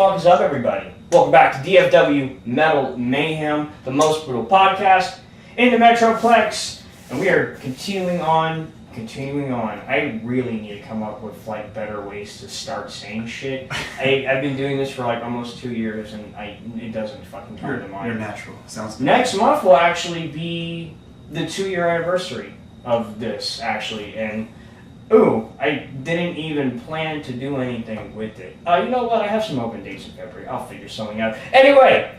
fuck is up, everybody? Welcome back to DFW Metal Mayhem, the most brutal podcast in the Metroplex, and we are continuing on. I really need to come up with better ways to start saying shit. I've been doing this for almost 2 years, and it doesn't fucking come to mind. You're natural. Sounds good. Next month will actually be the 2-year anniversary of this, actually, and I didn't even plan to do anything with it. You know what? I have some open dates in February. I'll figure something out. Anyway.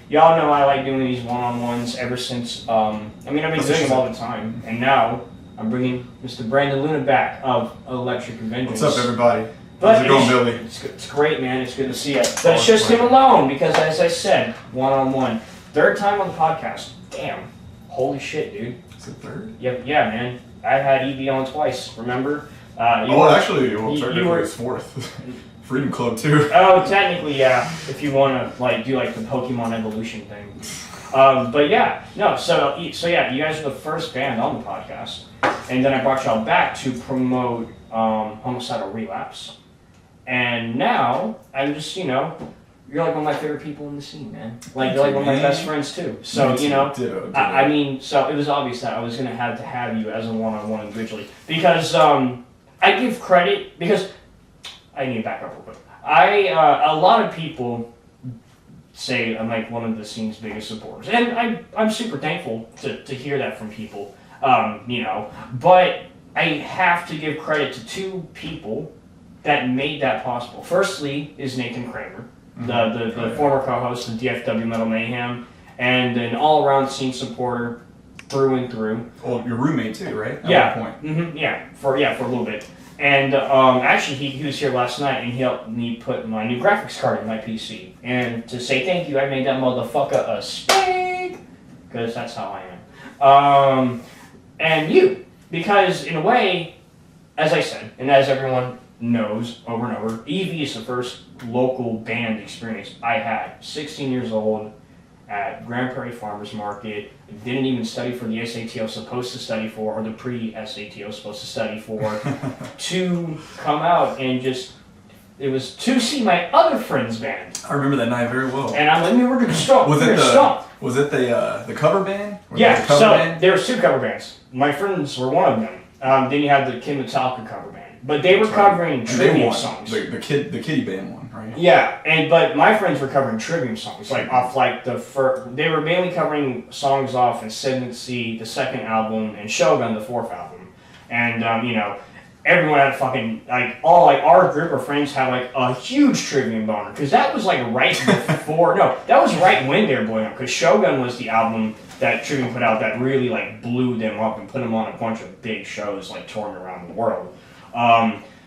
Y'all know I like doing these one-on-ones ever since, I've been doing them all the time. And now, I'm bringing Mr. Brandon Luna back of Electric Avengers. What's up, everybody? But how's it going, Billy? It's great, man. It's good to see you. But it's just him alone, because as I said, one-on-one. Third time on the podcast. Damn. Holy shit, dude. Is it third? Yeah, man. I had EV on twice, remember? Actually, it was fourth. Freedom Club, too. Oh, technically, yeah. If you want to, do the Pokemon evolution thing. But yeah, no, so yeah, you guys are the first band on the podcast. And then I brought y'all back to promote Homicidal Relapse. And now, I'm just, you're one of my favorite people in the scene, man. You're one of my best friends, too. So, Ditto. So it was obvious that I was going to have you as a one-on-one individually. Because I give credit, because I need to back up real quick. A lot of people say I'm one of the scene's biggest supporters. And I'm super thankful to hear that from people, But I have to give credit to 2 people that made that possible. Firstly is Nathan Kramer, the former co-host of DFW Metal Mayhem, and an all-around scene supporter through and through. Well, your roommate too, right? At one point. Mm-hmm, yeah, for a little bit. And actually, he was here last night, and he helped me put my new graphics card in my PC. And to say thank you, I made that motherfucker a spade, because that's how I am. And you, because in a way, as I said, and as everyone knows over and over, EV is the first local band experience I had. 16 years old, at Grand Prairie Farmers Market, didn't even study for the SAT I was supposed to study for, or the pre-SAT I was supposed to study for, to come out and it was to see my other friend's band. I remember that night very well. And we were going to stop. Was it the cover band? There was 2 cover bands. My friends were one of them. Then you had the Kim Metallica cover band. But they were covering tribute songs. The kiddie band one, right? Yeah, but my friends were covering tribute songs, off the first. They were mainly covering songs off Ascendancy, the second album, and Shogun, the 4th album. And everyone had our group of friends had a huge tribute boner, because that was right before. No, that was right when they were blowing up, because Shogun was the album that Tribune put out that really blew them up and put them on a bunch of big shows touring around the world.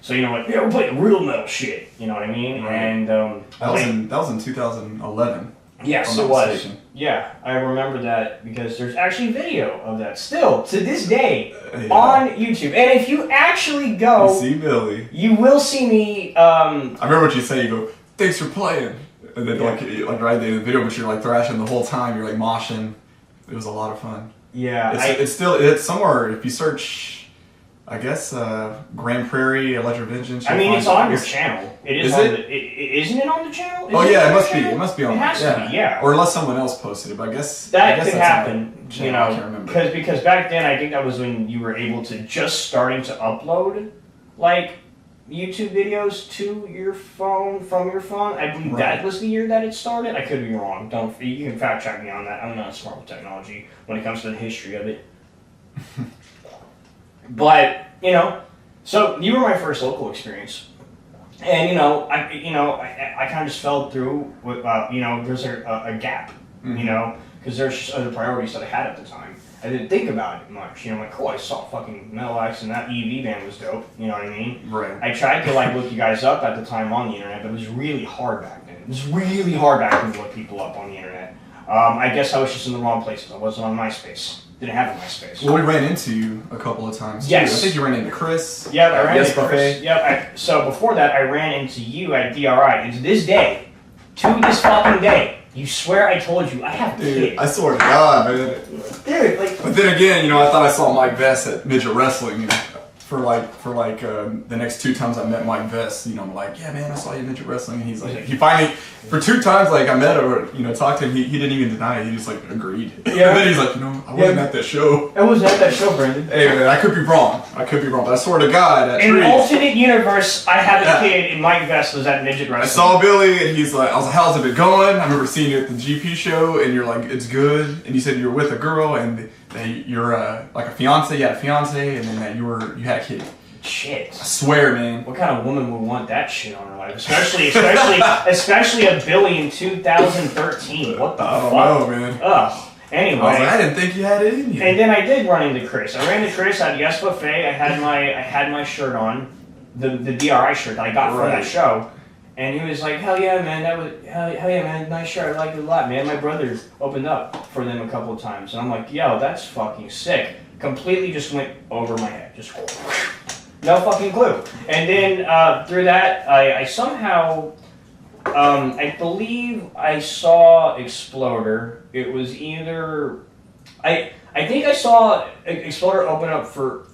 So we're playing real metal shit, you know what I mean? Right. And that was in 2011. Yes, it was. Yeah, I remember that because there's actually video of that still to this day on YouTube. And if you actually go, you see Billy, you will see me. I remember what you say. You go, "Thanks for playing," and then right at the end of the video, but you're thrashing the whole time. You're moshing. It was a lot of fun. Yeah, it's somewhere. If you search, I guess Grand Prairie Electric Vengeance. It's on your channel. Isn't it on the channel? It must be. It must be on. It has to be, yeah. Or unless someone else posted it, but I guess that could happen. I can't remember. Because back then I think that was when you were able to just starting to upload YouTube videos to your phone from your phone. I believe that was the year that it started. I could be wrong. You can fact check me on that. I'm not smart with technology when it comes to the history of it. But so you were my first local experience, and I kind of just fell through with there's a gap, because there's just other priorities that I had at the time. I didn't think about it much, I saw fucking Metal X and that EV band was dope, you know what I mean? Right. I tried to look you guys up at the time on the internet, but it was really hard back then. It was really hard back then to look people up on the internet. I guess I was just in the wrong places. I wasn't on MySpace. Didn't have a MySpace. Well, we ran into you a couple of times. Yes. Too. I think you ran into Chris. Yeah, I ran into Chris. Yep. So before that, I ran into you at DRI. And to this fucking day, you swear I told you I have a kid. I swear to God, man. Dude, But then again, I thought I saw Mike Vess at Midget Wrestling for the next 2 times I met Mike Vest, you know, I'm like, yeah, man, I saw you midget wrestling. And he's like, he finally, for 2 times, like I met him or, you know, talked to him, he didn't even deny it. He just like agreed. Yeah. And then he's like, you know, I wasn't at that show. I wasn't at that show, Brandon. Hey, man, I could be wrong. But I swear to God, that in tree. an alternate universe, I have a kid, and Mike Vest was at midget wrestling. I saw Billy, and he's like, I was like, how's it been going? I remember seeing you at the GP show, and you're like, it's good. And you said you were with a girl, and that you're like a fiance. You had a fiance, and then that you had a kid. Shit. I swear, man. What kind of woman would want that shit on her life? Especially a Billy in 2013. What the fuck? I don't know, man. Ugh. Anyway. I was like, I didn't think you had it in you. And then I did run into Chris. I ran into Chris at Yes Buffet. I had my shirt on, the DRI shirt that I got from that show. And he was like, hell yeah, man, hell yeah, man, nice shirt, I like it a lot, man. My brother opened up for them a couple of times. And I'm like, yo, that's fucking sick. Completely just went over my head. Just no fucking clue. And then through that, I somehow, I believe I saw Exploder. It was either, I think I saw Exploder open up for,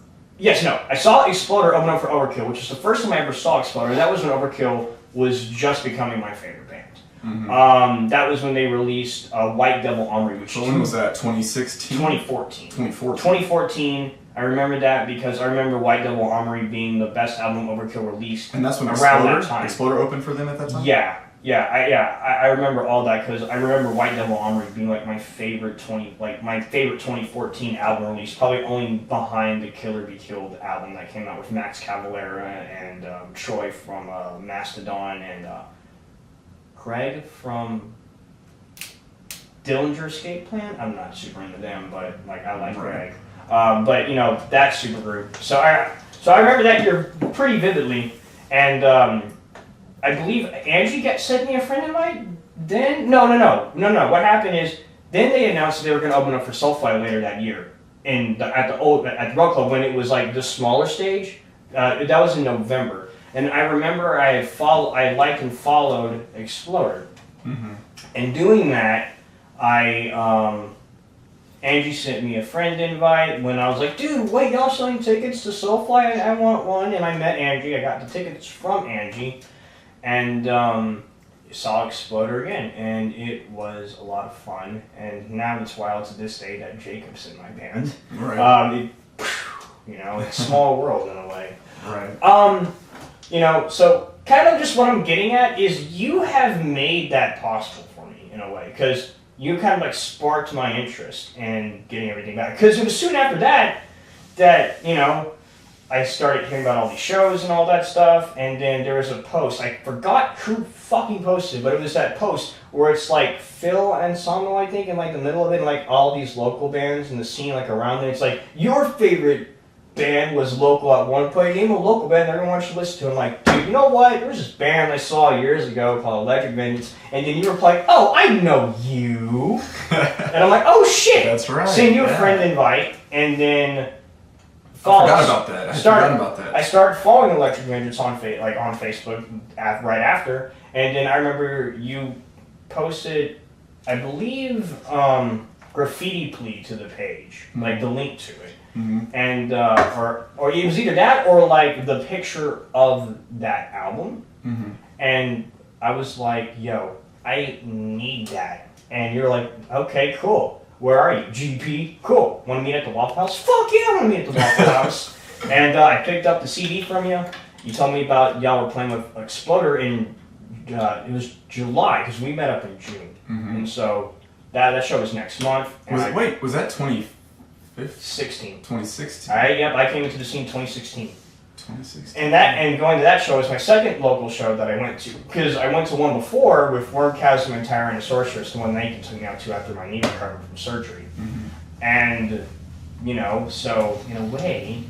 I saw Exploder open up for Overkill, which was the first time I ever saw Exploder. That was when Overkill was just becoming my favorite band. Mm-hmm. That was when they released White Devil Armory, which when was that, 2016? 2014. 2014. 2014. I remember that because I remember White Devil Armory being the best album Overkill released. And that's when around that time. Exploder opened for them at that time? I remember all that because I remember White Devil Armory being like my favorite 2014 album release, probably only behind the Killer Be Killed album that came out with Max Cavalera and Troy from Mastodon and Craig from Dillinger Escape Plan. I'm not super into them, but like I like Craig. But you know, that super group. So I remember that year pretty vividly, and I believe Angie sent me a friend invite. Then no. What happened is then they announced that they were going to open up for Soulfly later that year at the Rock Club when it was like the smaller stage. That was in November, and I remember I had liked and followed Exploder, and doing that, Angie sent me a friend invite when I was like, dude, wait, y'all selling tickets to Soulfly? I want one. And I met Angie. I got the tickets from Angie. And saw Exploder again. And it was a lot of fun. And now it's wild to this day that Jacob's in my band. Right. You know, it's a small world in a way. Right. You know, so kind of just what I'm getting at is you have made that possible for me in a way. Because you kind of like sparked my interest in getting everything back. Because it was soon after that, you know, I started hearing about all these shows and all that stuff. And then there was a post. I forgot who fucking posted, but it was that post where it's like Phil Ensemble, I think, in like the middle of it, and like all these local bands in the scene like around it. It's like, your favorite band was local at one point. Name a local band that everyone should listen to. I'm like, dude, you know what? There was this band I saw years ago called Electric Vengeance, and then you replied, oh, I know you. And I'm like, oh shit. That's right. Send you a friend invite, and then I forgot about that. I started following Electric Vengeance on Facebook right after, and then I remember you posted, I believe, graffiti plea to the page, like the link to it. And or it was either that or like the picture of that album, and I was like, yo, I need that. And you're like, okay, cool, where are you? GP? Cool. Want to meet at the Waffle House? Fuck yeah, I want to meet at the Waffle House. And I picked up the CD from you. You told me about y'all were playing with Exploder in it was July because we met up in June, and so that show was next month. Was that 2016? 2016. I came into the scene 2016. 2016. And going to that show was my second local show that I went to, because I went to one before with Wormchasm and Tyrannosaurus, the one Nathan took me out to after my knee recovered from surgery. And you know, so in a way,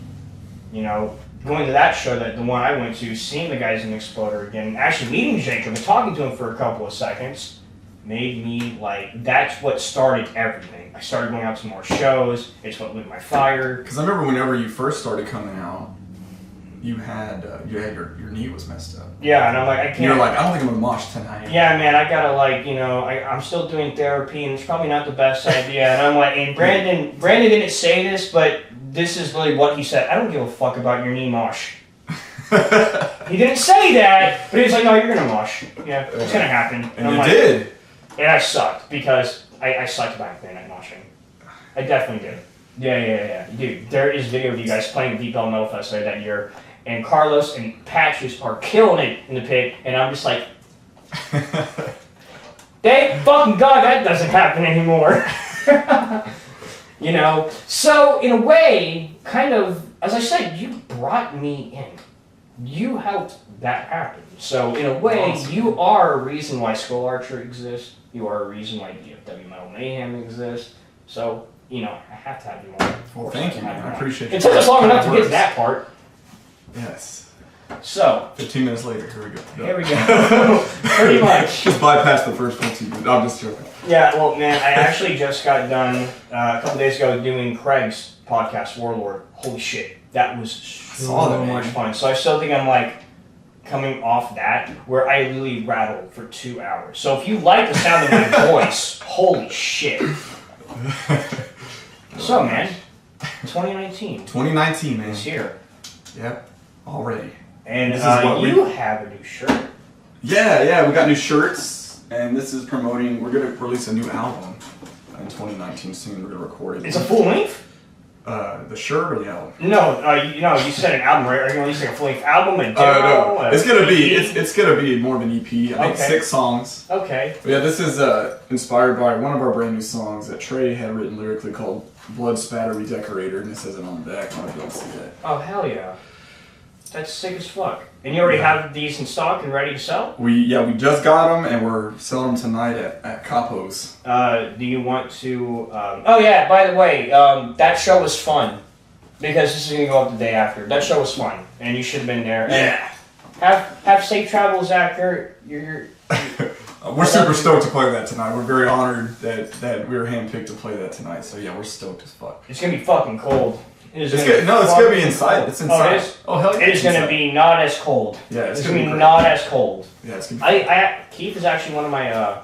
you know, going to that show, the one I went to, seeing the guys in Exploder again, actually meeting Jacob and talking to him for a couple of seconds, made me like, that's what started everything. I started going out to more shows. It's what lit my fire. Because I remember whenever you first started coming out, you had your knee was messed up. Yeah, and I'm like, I can't. You're like, I don't think I'm gonna mosh tonight. Yeah, man, I gotta like, you know, I'm still doing therapy, and it's probably not the best idea. And I'm like, and Brandon didn't say this, but this is really what he said. I don't give a fuck about your knee mosh. He didn't say that, but he was like, no, you're gonna mosh. Yeah, it's gonna happen. And you did. And I sucked because I sucked back then at moshing. I definitely did. Yeah. Dude, there is video of you guys playing DFW Metal Fest that year, and Carlos and Patches are killing it in the pit, and I'm just like, thank fucking God that doesn't happen anymore. You know? So, in a way, kind of, as I said, you brought me in. You helped that happen. So, in a way, you are a reason why Skull Archer exists. You are a reason why DFW Metal Mayhem exists. So, you know, I have to have you on. Well, thank you, man. I appreciate it. It took us long enough to get to that part. Yes. So. 15 minutes later, here we go. Here we go. Pretty much. Just bypass the first 15 minutes. I'm just joking. Yeah, well, man, I actually just got done a couple days ago doing Craig's podcast, Warlord. Holy shit. That was so much fun. So I still think I'm like coming off that where I really rattled for 2 hours. So if you like the sound of my voice, holy shit. So, man, 2019. 2019, man. It's here. Yep, already. And you have a new shirt. Yeah, we got new shirts, and this is promoting. We're gonna release a new album in 2019 soon. We're gonna record it. It's a full length? The shirt or the album? No, you said an album, right? Are you gonna release like a full length album, a demo? No. It's gonna be more of an EP. I think 6 songs. Okay. But yeah, this is inspired by one of our brand new songs that Trey had written lyrically called "Blood Spatter Redecorator," and it says it on the back. I don't know if you can see that. Oh hell yeah. That's sick as fuck. And you already have these in stock and ready to sell? We just got them and we're selling them tonight at Capo's. Do you want to? Oh yeah. By the way, that show was fun because this is gonna go up the day after. That show was fun, and you should have been there. Yeah. And have safe travels, Zach. We're super stoked to play that tonight. We're very honored that we were handpicked to play that tonight. So yeah, we're stoked as fuck. It's gonna be fucking cold. It's gonna be inside. It's inside. Oh, it is? Oh, hell yeah. It is gonna be not as cold. Yeah, it's gonna be great. not as cold. Yeah, it's gonna be Keith is actually one of my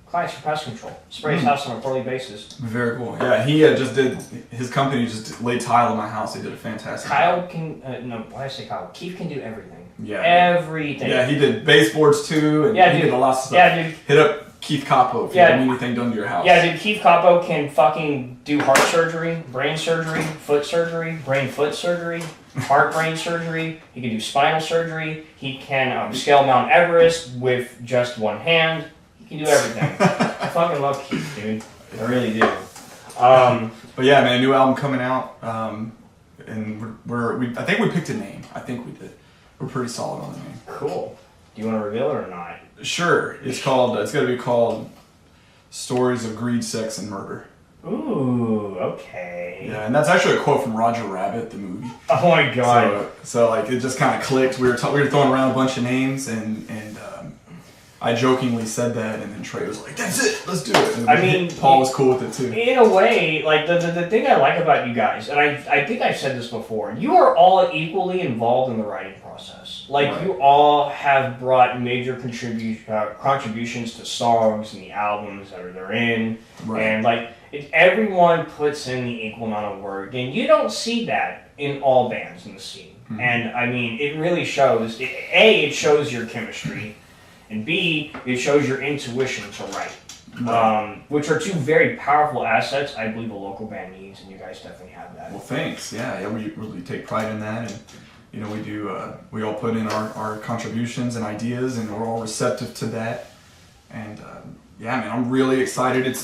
clients for pest control. Sprays house on a quarterly basis. Very cool. Yeah, he just did, his company just laid tile in my house. They did a fantastic Kyle job. can, why I say Kyle? Keith can do everything. Yeah. Everything. Yeah, he did baseboards too, and he did a lot of stuff. Yeah, dude. Hit up Keith Capo if you need anything done to your house. Yeah, dude, Keith Capo can fucking do heart surgery, brain surgery, foot surgery, brain-foot surgery, heart-brain surgery. He can do spinal surgery. He can scale Mount Everest with just one hand. He can do everything. I fucking love Keith, dude. I really do. But yeah, man, new album coming out, and I think we picked a name. I think we did. We're pretty solid on the name. Cool. Do you want to reveal it or not? Sure. It's gonna be called Stories of Greed, Sex, and Murder. Ooh, okay. Yeah, and that's actually a quote from Roger Rabbit, the movie. Oh my god. So like it just kind of clicked. We were throwing around a bunch of names, and I jokingly said that, and then Trey was like, "That's it, let's do it." And Paul was cool with it too. In a way, like the thing I like about you guys, and I think I've said this before, you are all equally involved in the writing process. Like you all have brought major contributions to songs and the albums that they're in, and like everyone puts in the equal amount of work, and you don't see that in all bands in the scene. Mm-hmm. And I mean, it really shows. It shows your chemistry. And B, it shows your intuition to write, which are two very powerful assets I believe a local band needs, and you guys definitely have that. Well, thanks. Yeah, we really take pride in that, and we do. We all put in our contributions and ideas, and we're all receptive to that. And yeah, man, I'm really excited. It's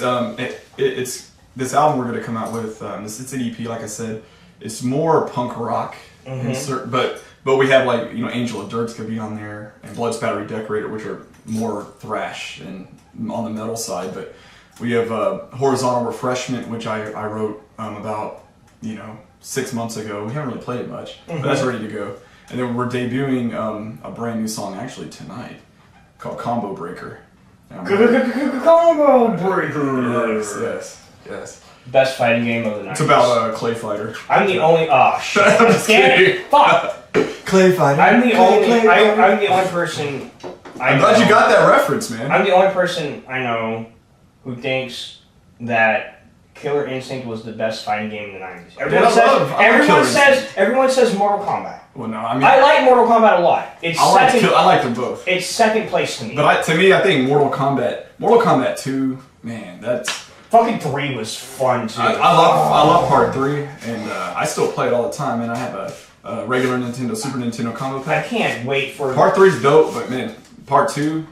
this album we're gonna come out with. It's an EP, like I said. It's more punk rock, but we have like Angel of Dirt's gonna be on there, and Blood Spatter Redecorator, which are more thrash and on the metal side. But we have Horizontal Refreshment, which I wrote about 6 months ago. We haven't really played it much, but that's ready to go. And then we're debuting a brand new song actually tonight called Combo Breaker. Combo Breaker. Yes. Best fighting game of the night. It's about a clay fighter. I'm the only. Oh shit! I'm just kidding. Fuck. Clay fighter. I'm the only person. I'm glad you got that reference, man. I'm the only person I know who thinks that Killer Instinct was the best fighting game in the 90s. Everyone says Mortal Kombat. Well, no, I mean, I like Mortal Kombat a lot. I like them both. It's second place to me. But to me, I think Mortal Kombat 2, man, that's fucking 3 was fun too. I love Part 3, and I still play it all the time. And I have a regular Nintendo, Super Nintendo combo pack. I can't wait for Part 3's dope, but man, Part 2.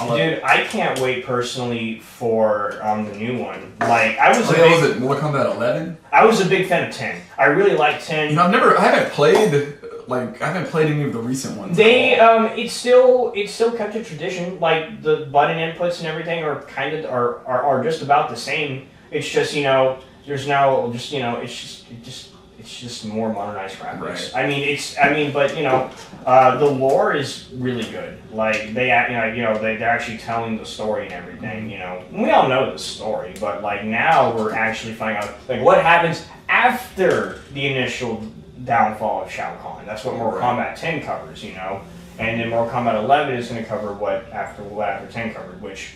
Dude, I can't wait personally for the new one. Like was it Mortal Kombat 11? I was a big fan of 10. I really like 10. You know, I haven't played any of the recent ones. It's still kept a tradition. Like the button inputs and everything are just about the same. It's just there's now just it's just more modernized graphics. Right. But the lore is really good. Like they're actually telling the story and everything. We all know the story, but like now we're actually finding out like what happens after the initial downfall of Shao Kahn. That's what Mortal Kombat 10 covers. And then Mortal Kombat 11 is going to cover what after 10 covered, which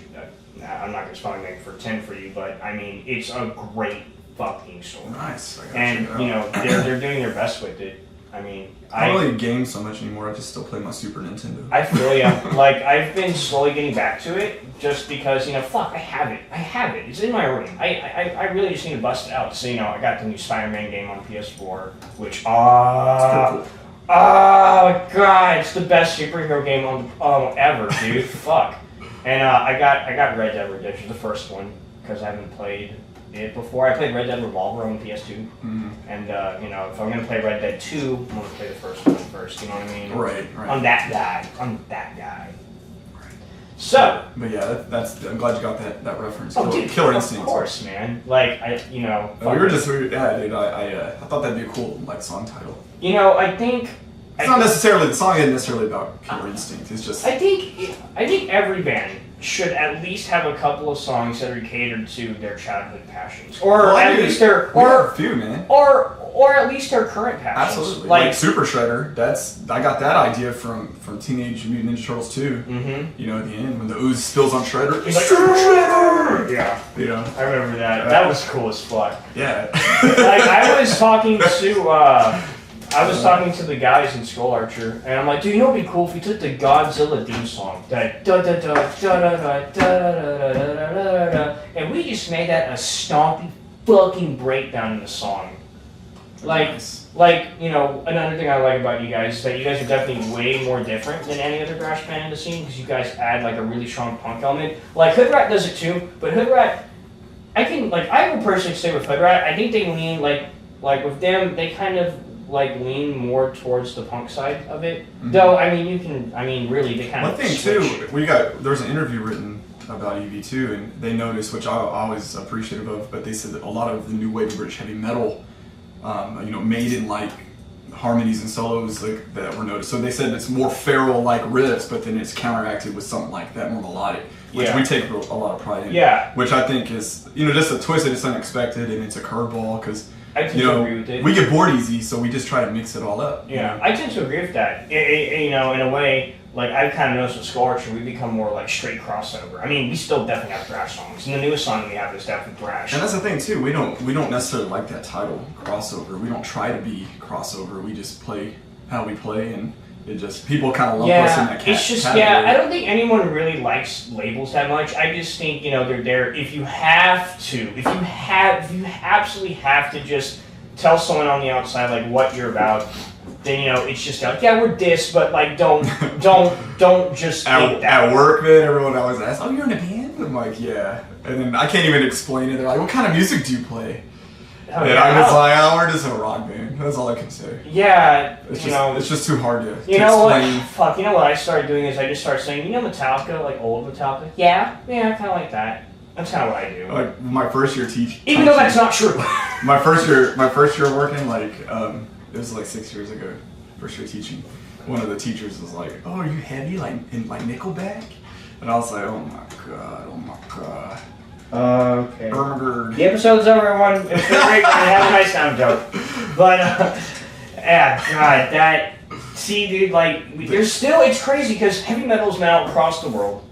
I'm not going to spoil anything for 10 for you, but I mean it's a great fucking story. Nice. And they're doing their best with it. I mean, I don't really game so much anymore. I just still play my Super Nintendo. I feel like I've been slowly getting back to it just because fuck, I have it. It's in my room. I really just need to bust it out. So I got the new Spider-Man game on PS4, which cool. Oh god, it's the best superhero game on ever, dude. Fuck. And I got Red Dead Redemption, the first one, because I haven't played it before. I played Red Dead Revolver on PS2, and if I'm gonna play Red Dead 2, I'm gonna play the first one first. You know what I mean? Right. I'm that guy. Right. So. But yeah, I'm glad you got that reference. Oh, dude, Killer Instinct. Of course, man. Like I dude. I thought that'd be a cool song title. I think. It's not necessarily the song isn't necessarily about Killer Instinct. It's just. I think every band should at least have a couple of songs that are catered to their childhood passions, or at least their a few, man, or at least their current passions. Absolutely, like Super Shredder. I got that idea from Teenage Mutant Ninja Turtles 2. Mm-hmm. At the end when the ooze spills on Shredder. It's like Shredder. Yeah. I remember that. That was cool as fuck. Yeah. Like I was talking to the guys in Skull Archer, and I'm like, dude, it'd be cool if we took the Godzilla theme song, and we just made that a stompy fucking breakdown in the song. Another thing I like about you guys is that you guys are definitely way more different than any other thrash band in the scene, because you guys add like a really strong punk element. Like Hood Rat does it too, but Hood Rat, I will personally stay with Hood Rat. I think they lean like with them, they kind of lean more towards the punk side of it. Mm-hmm. Though, really, they kind of. One thing too, there was an interview written about EV2, and they noticed, which I always appreciative of, but they said that a lot of the new wave of British heavy metal, made in harmonies and solos that were noticed. So they said it's more feral riffs, but then it's counteracted with something like that, more melodic, which we take a lot of pride in. Yeah. Which I think is just a twist that is unexpected, and it's a curveball because. I tend to agree with it. We get bored easy, so we just try to mix it all up. Yeah, I tend to agree with that. In a way, I've kind of noticed with Skull Archer, we become more straight crossover. I mean, we still definitely have thrash songs, and the newest song we have is definitely thrash. And that's the thing too. We don't necessarily like that title, crossover. We don't try to be crossover. We just play how we play, and it just people kind of lump us in that category. It's just I don't think anyone really likes labels that much. I just think they're there if you absolutely have to just tell someone on the outside what you're about. Then it's just we're this, but don't just think that. At work, man, everyone always asks, "Oh, you're in a band?" I'm like, "Yeah," and then I can't even explain it. They're like, "What kind of music do you play?" And I'm just like, we're just a rock band. That's all I can say. Yeah, it's just too hard to explain. What? Fuck, what I started doing is I just started saying, Metallica, old Metallica? Yeah, kind of like that. That's kind of what I do. My first year teaching. Even though that's not true. my first year working, it was 6 years ago, first year teaching. One of the teachers was like, "Oh, are you heavy in Nickelback?" And I was like, "Oh my god." Okay. Burger. The episode's over, everyone. It was great. Have a nice time, joke. But, God, see, dude, there's still, it's crazy because heavy metal's now across the world.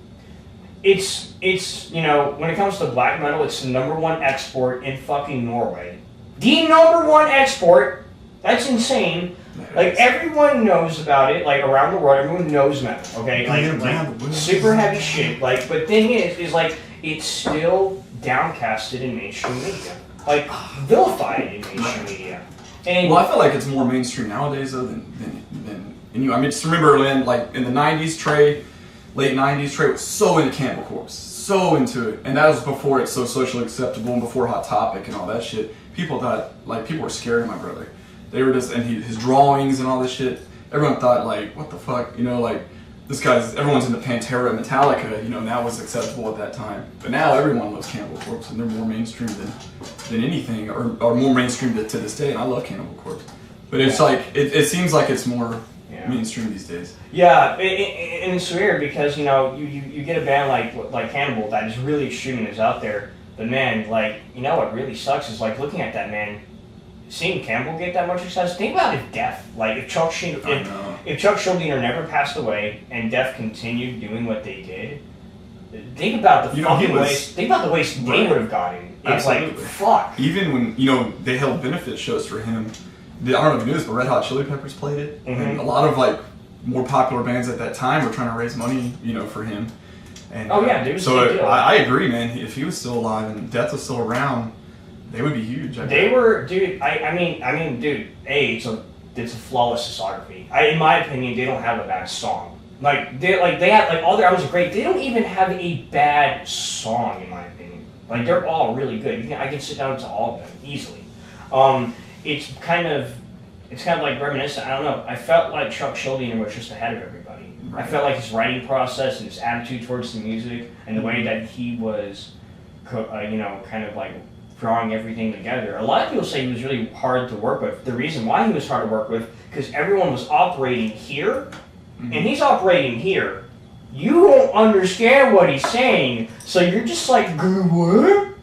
it's you know, when it comes to black metal, it's the #1 export in fucking Norway. The #1 export. That's insane. Like everyone knows about it. Like around the world, everyone knows metal. Okay, like super heavy shit. Like, but thing is like it's still downcasted in mainstream media. Like vilified in mainstream media. And well, I feel like it's more mainstream nowadays though than I mean, just remember when like in the '90s, late '90s, Trey was so into Cannibal Corpse, so into it, and that was before it's so socially acceptable and before Hot Topic and all that shit. People thought like people were scared of my brother. They were just his drawings and all this shit. Everyone thought like, what the fuck, you know, like this guy's. Everyone's into Pantera, Metallica, you know, and that was acceptable at that time. But now everyone loves Cannibal Corpse, and they're more mainstream than anything, or more mainstream to this day. And I love Cannibal Corpse, but it's like it seems like it's more mainstream these days. Yeah, and it's weird because you know you get a band like Cannibal that is really extreme and is out there. But man, like you know what really sucks is like looking at that man. Seeing Campbell get that much success, think about if Def, like if Chuck Schuldiner never passed away and Def continued doing what they did, think about the fucking waste. Think about the waste they would have gotten. It's like fuck. Even when you know they held benefit shows for him, I don't know if you knew this, but Red Hot Chili Peppers played it, and a lot of like more popular bands at that time were trying to raise money, you know, for him. And dude. So I agree, man. If he was still alive and Death was still around. They would be huge. They were, dude. I mean, dude. It's a flawless discography. In my opinion, they don't have a bad song. They have all their albums are great. They don't even have a bad song, in my opinion. Like they're all really good. I can sit down to all of them easily. It's kind of like reminiscent. I don't know. I felt like Chuck Schuldiner was just ahead of everybody. Right. I felt like his writing process and his attitude towards the music and the way that he was, kind of like. Drawing everything together. A lot of people say he was really hard to work with. The reason why he was hard to work with, because everyone was operating here, and he's operating here. You don't understand what he's saying, so you're just like, what?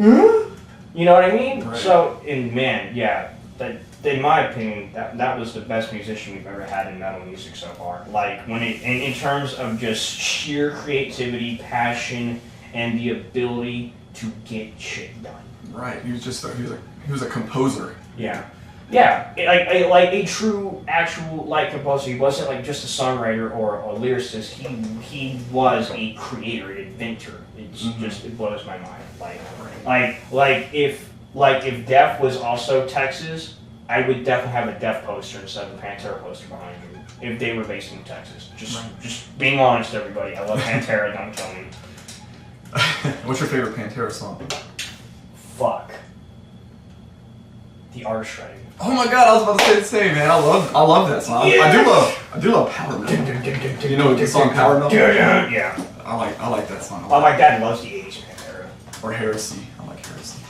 You know what I mean? Right. So, and man, yeah, that in my opinion, that was the best musician we've ever had in metal music so far. Like when in terms of just sheer creativity, passion, and the ability to get shit done. Right. He was a composer. Yeah. Yeah. Like a true actual composer. He wasn't like just a songwriter or a lyricist. He was a creator, inventor. It's just it blows my mind. Like if Def was also Texas, I would definitely have a Def poster instead of a Pantera poster behind him if they were based in Texas. Just being honest, everybody. I love Pantera. Don't kill me. What's your favorite Pantera song? Fuck. The Art Shredding. Oh my god, I was about to say the same, man. I love that song. Yes! I do love Power Metal. You know the song Power Metal? Yeah. I like that song. Oh, my dad loves the 80s Pantera. Or Heresy. I like Heresy.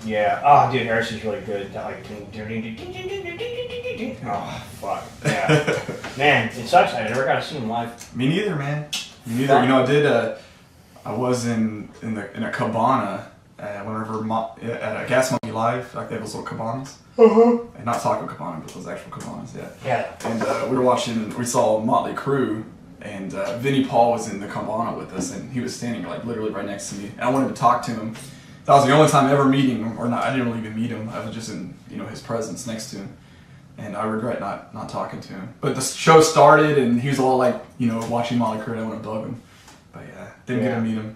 Yeah. Oh, dude, Heresy's really good. Oh, fuck. Yeah. Man, it sucks. I never got to see him live. Me neither, man. Me neither. You know, I did. I was in a cabana at a Gas Monkey Live, like they have those little cabanas. And not Taco Cabana, but those actual cabanas, yeah. And we saw Motley Crue, and Vinnie Paul was in the cabana with us, and he was standing like literally right next to me. And I wanted to talk to him. That was the only time ever meeting him, or not. I didn't really even meet him. I was just in his presence next to him. And I regret not talking to him. But the show started, and he was all like, watching Motley Crue, and I want to bug him. But yeah, didn't get to meet him.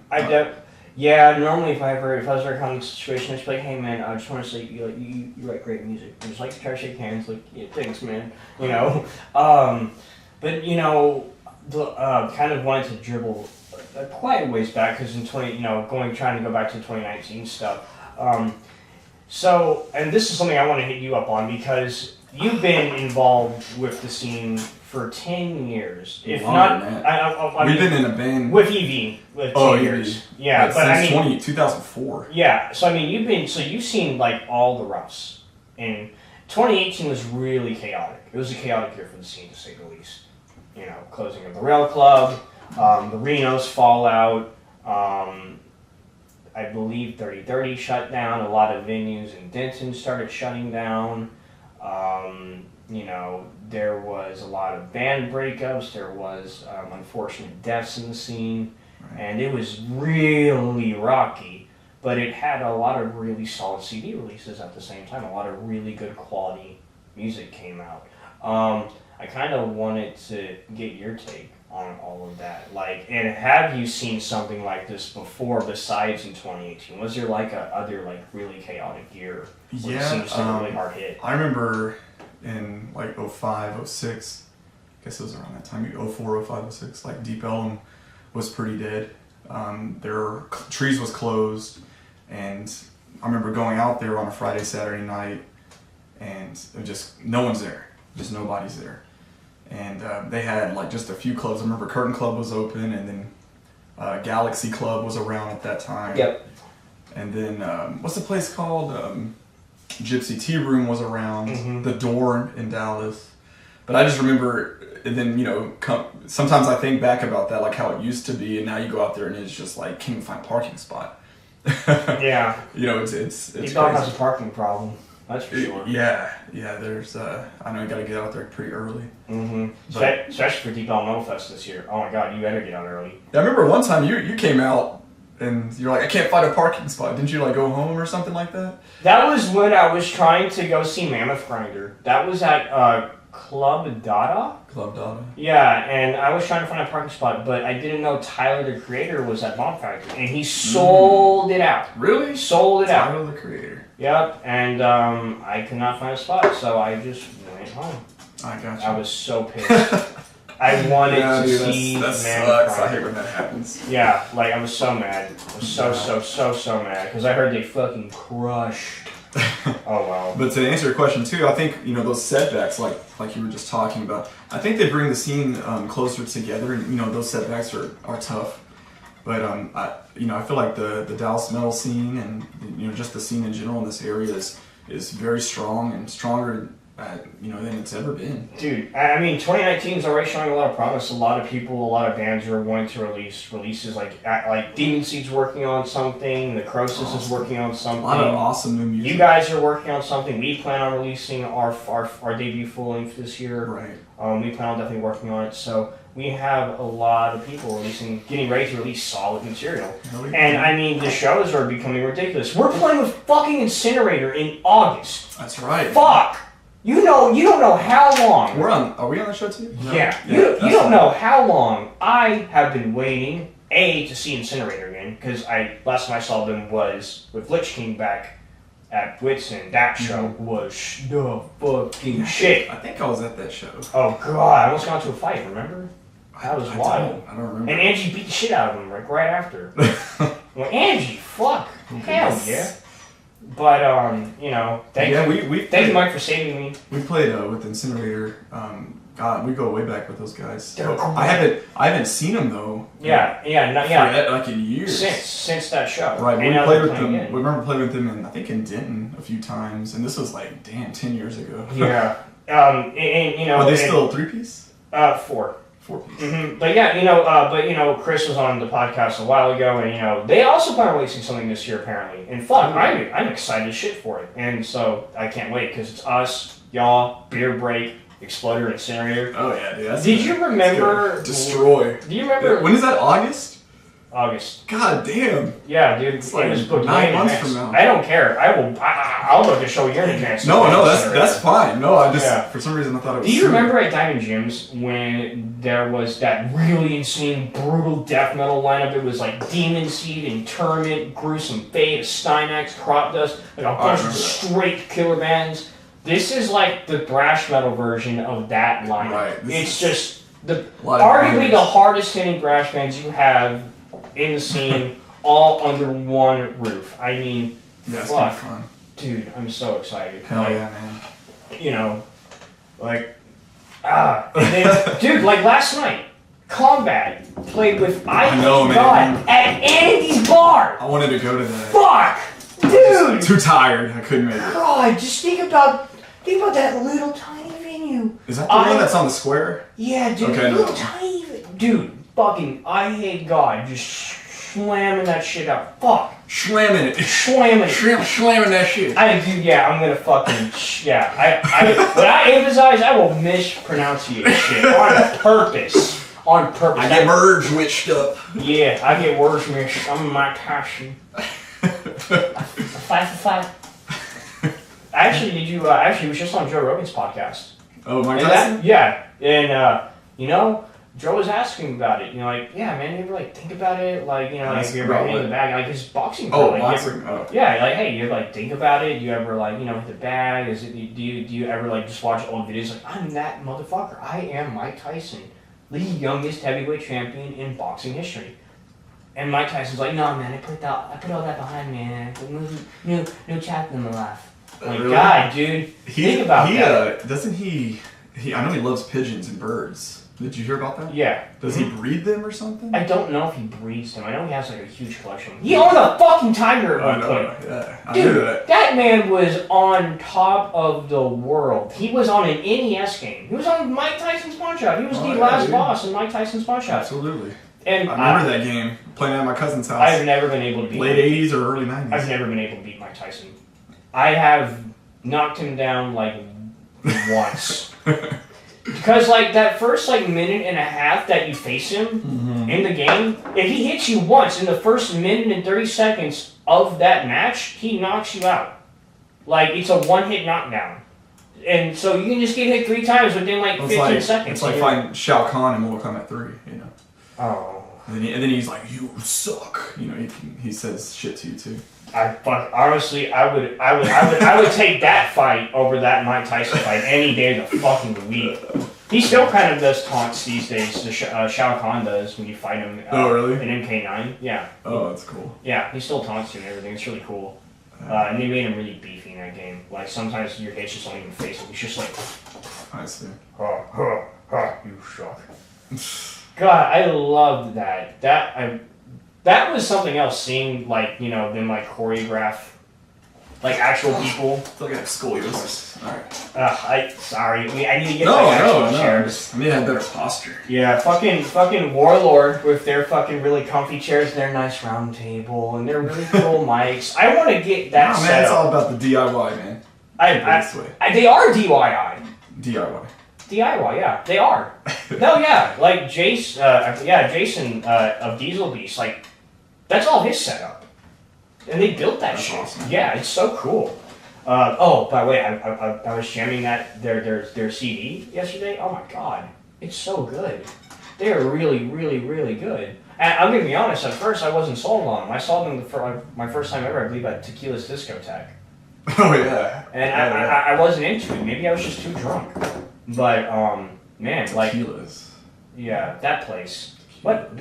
Normally if I was ever kind of situation, I'd just be like, hey man, I just want to say you write great music. I just like to try to shake hands, like, yeah, thanks man. But kind of wanted to dribble quite a ways back because in trying to go back to 2019 stuff. So, and this is something I want to hit you up on because you've been involved with the scene for 10 years, if not. We've been in a band with EV with 10 years. Yeah, but since 2004. Yeah, so you've seen like all the roughs, and 2018 was really chaotic. It was a chaotic year for the scene, to say the least. Closing of the Rail Club, the Reno's fallout. I believe 3030 shut down. A lot of venues in Denton started shutting down. There was a lot of band breakups. There was unfortunate deaths in the scene. and it was really rocky, but it had a lot of really solid CD releases at the same time. A lot of really good quality music came out. I kind of wanted to get your take on all of that. Like, and have you seen something like this before besides in 2018? Was there like a other like really chaotic year? Yeah, it seems like a really hard hit. I remember in like 05, 06, I guess it was around that time, 04, 05, 06, like Deep Ellum was pretty dead. Their Trees was closed, and I remember going out there on a Friday, Saturday night, and it just no one's there, just nobody's there. And they had like just a few clubs. I remember Curtain Club was open, and then Galaxy Club was around at that time. Yep. And then what's the place called? Gypsy Tea Room was around. Mm-hmm. The Door in Dallas. But I just remember, and then sometimes I think back about that, like how it used to be, and now you go out there and it's just like, can't even find a parking spot. Yeah. It's Deep Ellum has a parking problem. That's for sure. Yeah. There's I know you got to get out there pretty early. Mm-hmm. Especially for Deep Ellum Metal Fest this year. Oh my God, you better get out early. Yeah, I remember one time you came out and you're like, I can't find a parking spot. Didn't you like go home or something like that? That was when I was trying to go see Mammoth Grinder. That was at Club Dada. Club Dada. Yeah, and I was trying to find a parking spot, but I didn't know Tyler the Creator was at Bomb Factory, and he sold it out. Really? Sold it out. Tyler the Creator. Yep, and I could not find a spot, so I just went home. I got you. I was so pissed. I wanted to see that Mammoth sucks. Grinder. I hate when that happens. Yeah, like I was so mad. I was so mad because I heard they fucking crushed. Oh wow. But to answer your question too, I think those setbacks, like you were just talking about, I think they bring the scene closer together, and those setbacks are tough. But I feel like the Dallas metal scene and just the scene in general in this area is very strong and stronger than it's ever been. Dude, I mean, 2019 is already showing a lot of promise. A lot of people, a lot of bands are wanting to release releases like Demon Seed's working on something, The Croesus is working on something. A lot of awesome new music. You guys are working on something. We plan on releasing our debut full length this year. Right. We plan on definitely working on it. So we have a lot of people getting ready to release solid material. And I mean, the shows are becoming ridiculous. We're playing with fucking Incinerator in August. That's right. Fuck! You don't know how long. Are we on the show too? No. Yeah. You don't know how long I have been waiting, to see Incinerator again, because last time I saw them was with Lich King back at Whitson. That show was the fucking shit. I think I was at that show. Oh God, I almost got into a fight, remember? That was wild. I don't remember. And Angie beat the shit out of him right after. Well, Angie, fuck. Hell yeah. But thank you, Mike, for saving me. We played with Incinerator. God, we go way back with those guys. They're cool. I haven't seen them though. Yeah. Like in years. Since that show. Right. We played with them. We remember playing with them in Denton a few times, and this was like 10 years ago. Yeah. And Are they still 3-piece? 4. 4-piece. Mm-hmm. But Chris was on the podcast a while ago, and they also plan on releasing something this year apparently. And fuck, I'm excited as shit for it, and so I can't wait because it's us, y'all, Beer Break, Exploder, Incinerator. Oh yeah, dude. Did you remember Destroy? Do you remember when is that? August? God damn. Yeah, dude. It's like it was booked 9 months from now. I don't care. I'll book a show a year in advance. No, that's fine. No, I just for some reason I thought it was. Do you remember at Diamond Gyms when there was that really insane, brutal death metal lineup? It was like Demon Seed, Interment, Gruesome Fate, Stynax, Crop Dust, like a bunch of straight killer bands. This is like the thrash metal version of that lineup. Right. It's just arguably the hardest hitting thrash bands you have in the scene, all under one roof. I mean, yeah, it's gonna be fun. Dude, I'm so excited. Hell yeah, man. And then, dude, like last night, Combat played with at Andy's bar. I wanted to go to that. Fuck, dude. Too tired. I couldn't make it. God, just think about that little tiny venue. Is that the one that's on the square? Yeah, dude. Okay, little tiny, dude. Fucking, I hate God, just slamming that shit out. Fuck. Slamming it. Slamming that shit. I'm gonna fucking, when I emphasize, I will mispronunciate shit on purpose. on purpose. I get merge witched up. Yeah, I get words mixed. I'm Mike Tyson. 5 for 5. Actually, did you? Actually, it was just on Joe Rogan's podcast. Oh, Mike Tyson? Yeah, and you know, Joe was asking about it. You know, like, yeah, man, you ever like think about it? Like, you know, like you're ever hitting the bag, like his boxing. Oh, like, boxing. Yeah, like, hey, you like think about it? You ever like, you know, hit the bag? Do you ever like just watch old videos? Like, I'm that motherfucker. I am Mike Tyson, the youngest heavyweight champion in boxing history. And Mike Tyson's like, no, man, I put all that behind me, man. No chapter in my life. Like, really? God, dude, think about that. Doesn't he? I know he loves pigeons and birds. Did you hear about that? Yeah. Does he breed them or something? I don't know if he breeds them. I know he has like a huge collection. He owned a fucking tiger at one point. Yeah, I Dude, knew that. That man was on top of the world. He was on an NES game. He was on Mike Tyson's Pawn Shop. He was the last boss in Mike Tyson's Pawn Shop. Absolutely. And I remember that game, playing at my cousin's house. I've never been able to beat late 80s or early 90s. I've never been able to beat Mike Tyson. I have knocked him down like once. Because like that first like minute and a half that you face him in the game, if he hits you once in the first minute and 30 seconds of that match, he knocks you out. Like it's a one-hit knockdown. And so you can just get hit 3 times within like 15 seconds. It's like fighting Shao Kahn in Mortal Kombat 3, you know. Oh. And then he's like, "You suck." You know, he says shit to you too. Honestly, I would take that fight over that Mike Tyson fight any day of the fucking week. He still kind of does taunts these days. The Shao Kahn does when you fight him. Oh, really? In MK9, yeah. Oh, that's cool. Yeah, he still taunts you and everything. It's really cool. And they made him really beefy in that game. Like sometimes your hits just don't even face him. He's just like, I see. You suck. God, I loved that. That was something else. Seeing like them like choreograph, like actual people. It's like I have scoliosis. All right. I need to get no. chairs. I need to have better posture. Yeah, fucking Warlord with their fucking really comfy chairs, their nice round table, and their really cool mics. I want to get that set man, it's up. all about the DIY, man. They are DIY. DIY, yeah, they are. No, yeah, like Jason of Diesel Beast, like that's all his setup, and they built that shit. Awesome. Yeah, it's so cool. By the way, I was jamming their CD yesterday. Oh my god, it's so good. They are really, really, really good. And I'm gonna be honest. At first, I wasn't sold on them. I saw them for my first time ever, I believe, at Tequila's Discotheque. Oh yeah. And I wasn't into it. Maybe I was just too drunk. But man, like Tequila's. Yeah, that place. What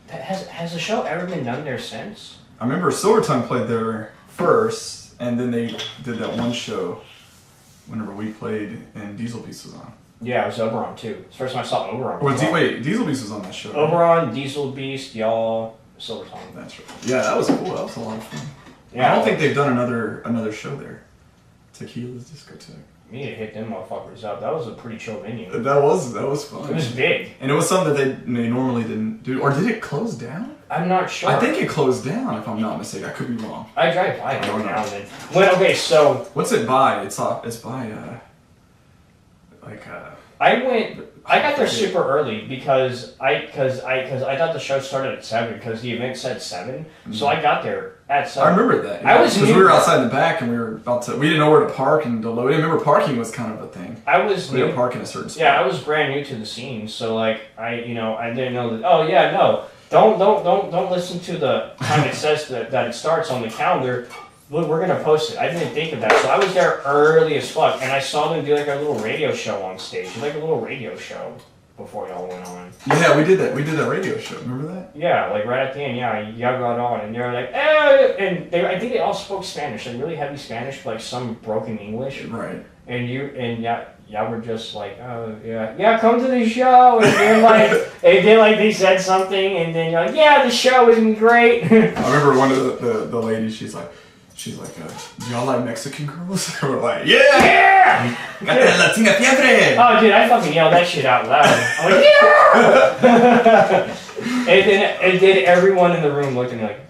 has the show ever been done there since? I remember Silver Tongue played there first, and then they did that one show whenever we played and Diesel Beast was on. Yeah, it was Oberon too. It's the first time I saw Oberon. Wait, Diesel Beast was on that show. Oberon, right? Diesel Beast, y'all, Silver Tongue. That's right. Yeah, that was cool. That was a lot of fun. Yeah, I don't think they've done another show there. Tequila's Discotheque. We need to hit them motherfuckers up. That was a pretty chill venue. That was fun. It was big. And it was something that they normally didn't do. Or did it close down? I'm not sure. I think it closed down, if I'm not mistaken. I could be wrong. I drive by it every now and then. Well, okay, so... What's it by? It's by, I got there super early because I thought the show started at 7 because the event said 7. Mm-hmm. So I got there at 7. I remember that. Yeah. Because we were outside in the back and we didn't know where to park and to load. I remember parking was kind of a thing. We had to park in a certain spot. Yeah, I was brand new to the scene, so like I didn't know that. Oh yeah, no, don't listen to the time it says that it starts on the calendar. We're gonna post it. I didn't think of that, so I was there early as fuck, and I saw them do like a little radio show on stage, like a little radio show before y'all went on. Yeah, we did that. We did that radio show. Remember that? Yeah, like right at the end. Yeah, y'all got on, and they were like, and I think they all spoke Spanish, like really heavy Spanish, but like some broken English. Right. And y'all were just like, oh yeah, come to the show, and then they said something, and then you're like, yeah, the show isn't great. I remember one of the ladies. She's like, do y'all like Mexican girls? We're like, yeah! Got that Latina fiebre! Oh, dude, I fucking yelled that shit out loud. I'm like, yeah! and then everyone in the room looked at me like,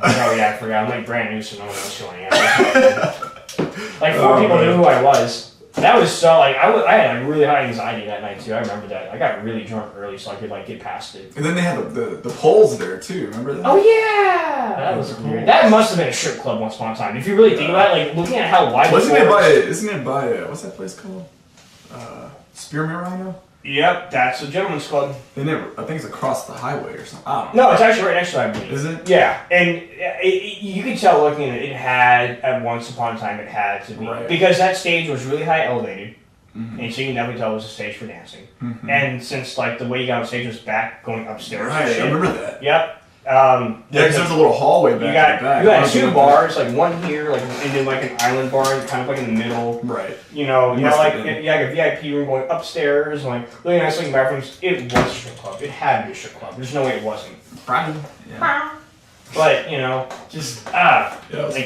oh yeah, I forgot. I'm like brand new, so no one knows who I am. Like 4 people knew who I was. That was so like I had like really high anxiety that night too. I remember that. I got really drunk early so I could like get past it. And then they had the poles there too. Remember that? Oh yeah, that was weird. That must have been a strip club once upon a time. If you really think about it, like looking at how wide. Isn't it by what's that place called? Spearmint Rhino. Yep, that's the gentleman's club. They never. I think it's across the highway or something. I don't know. No, it's actually right next to it, I believe. Is it? Yeah, and you could tell looking at it. It had at once upon a time it had to be because that stage was really high elevated. Mm-hmm. And so you can definitely tell it was a stage for dancing. Mm-hmm. And since like the way you got on stage was back going upstairs. Right, I remember that. Yep. Yeah, because there's a little hallway back. You got two bars, like one here, like and then like an island bar, kind of like in the middle. Right. You know, like a VIP room going upstairs, like really nice looking bathrooms. It was a strip club. It had to be a strip club. There's no way it wasn't. Probably. Yeah. But you know, just like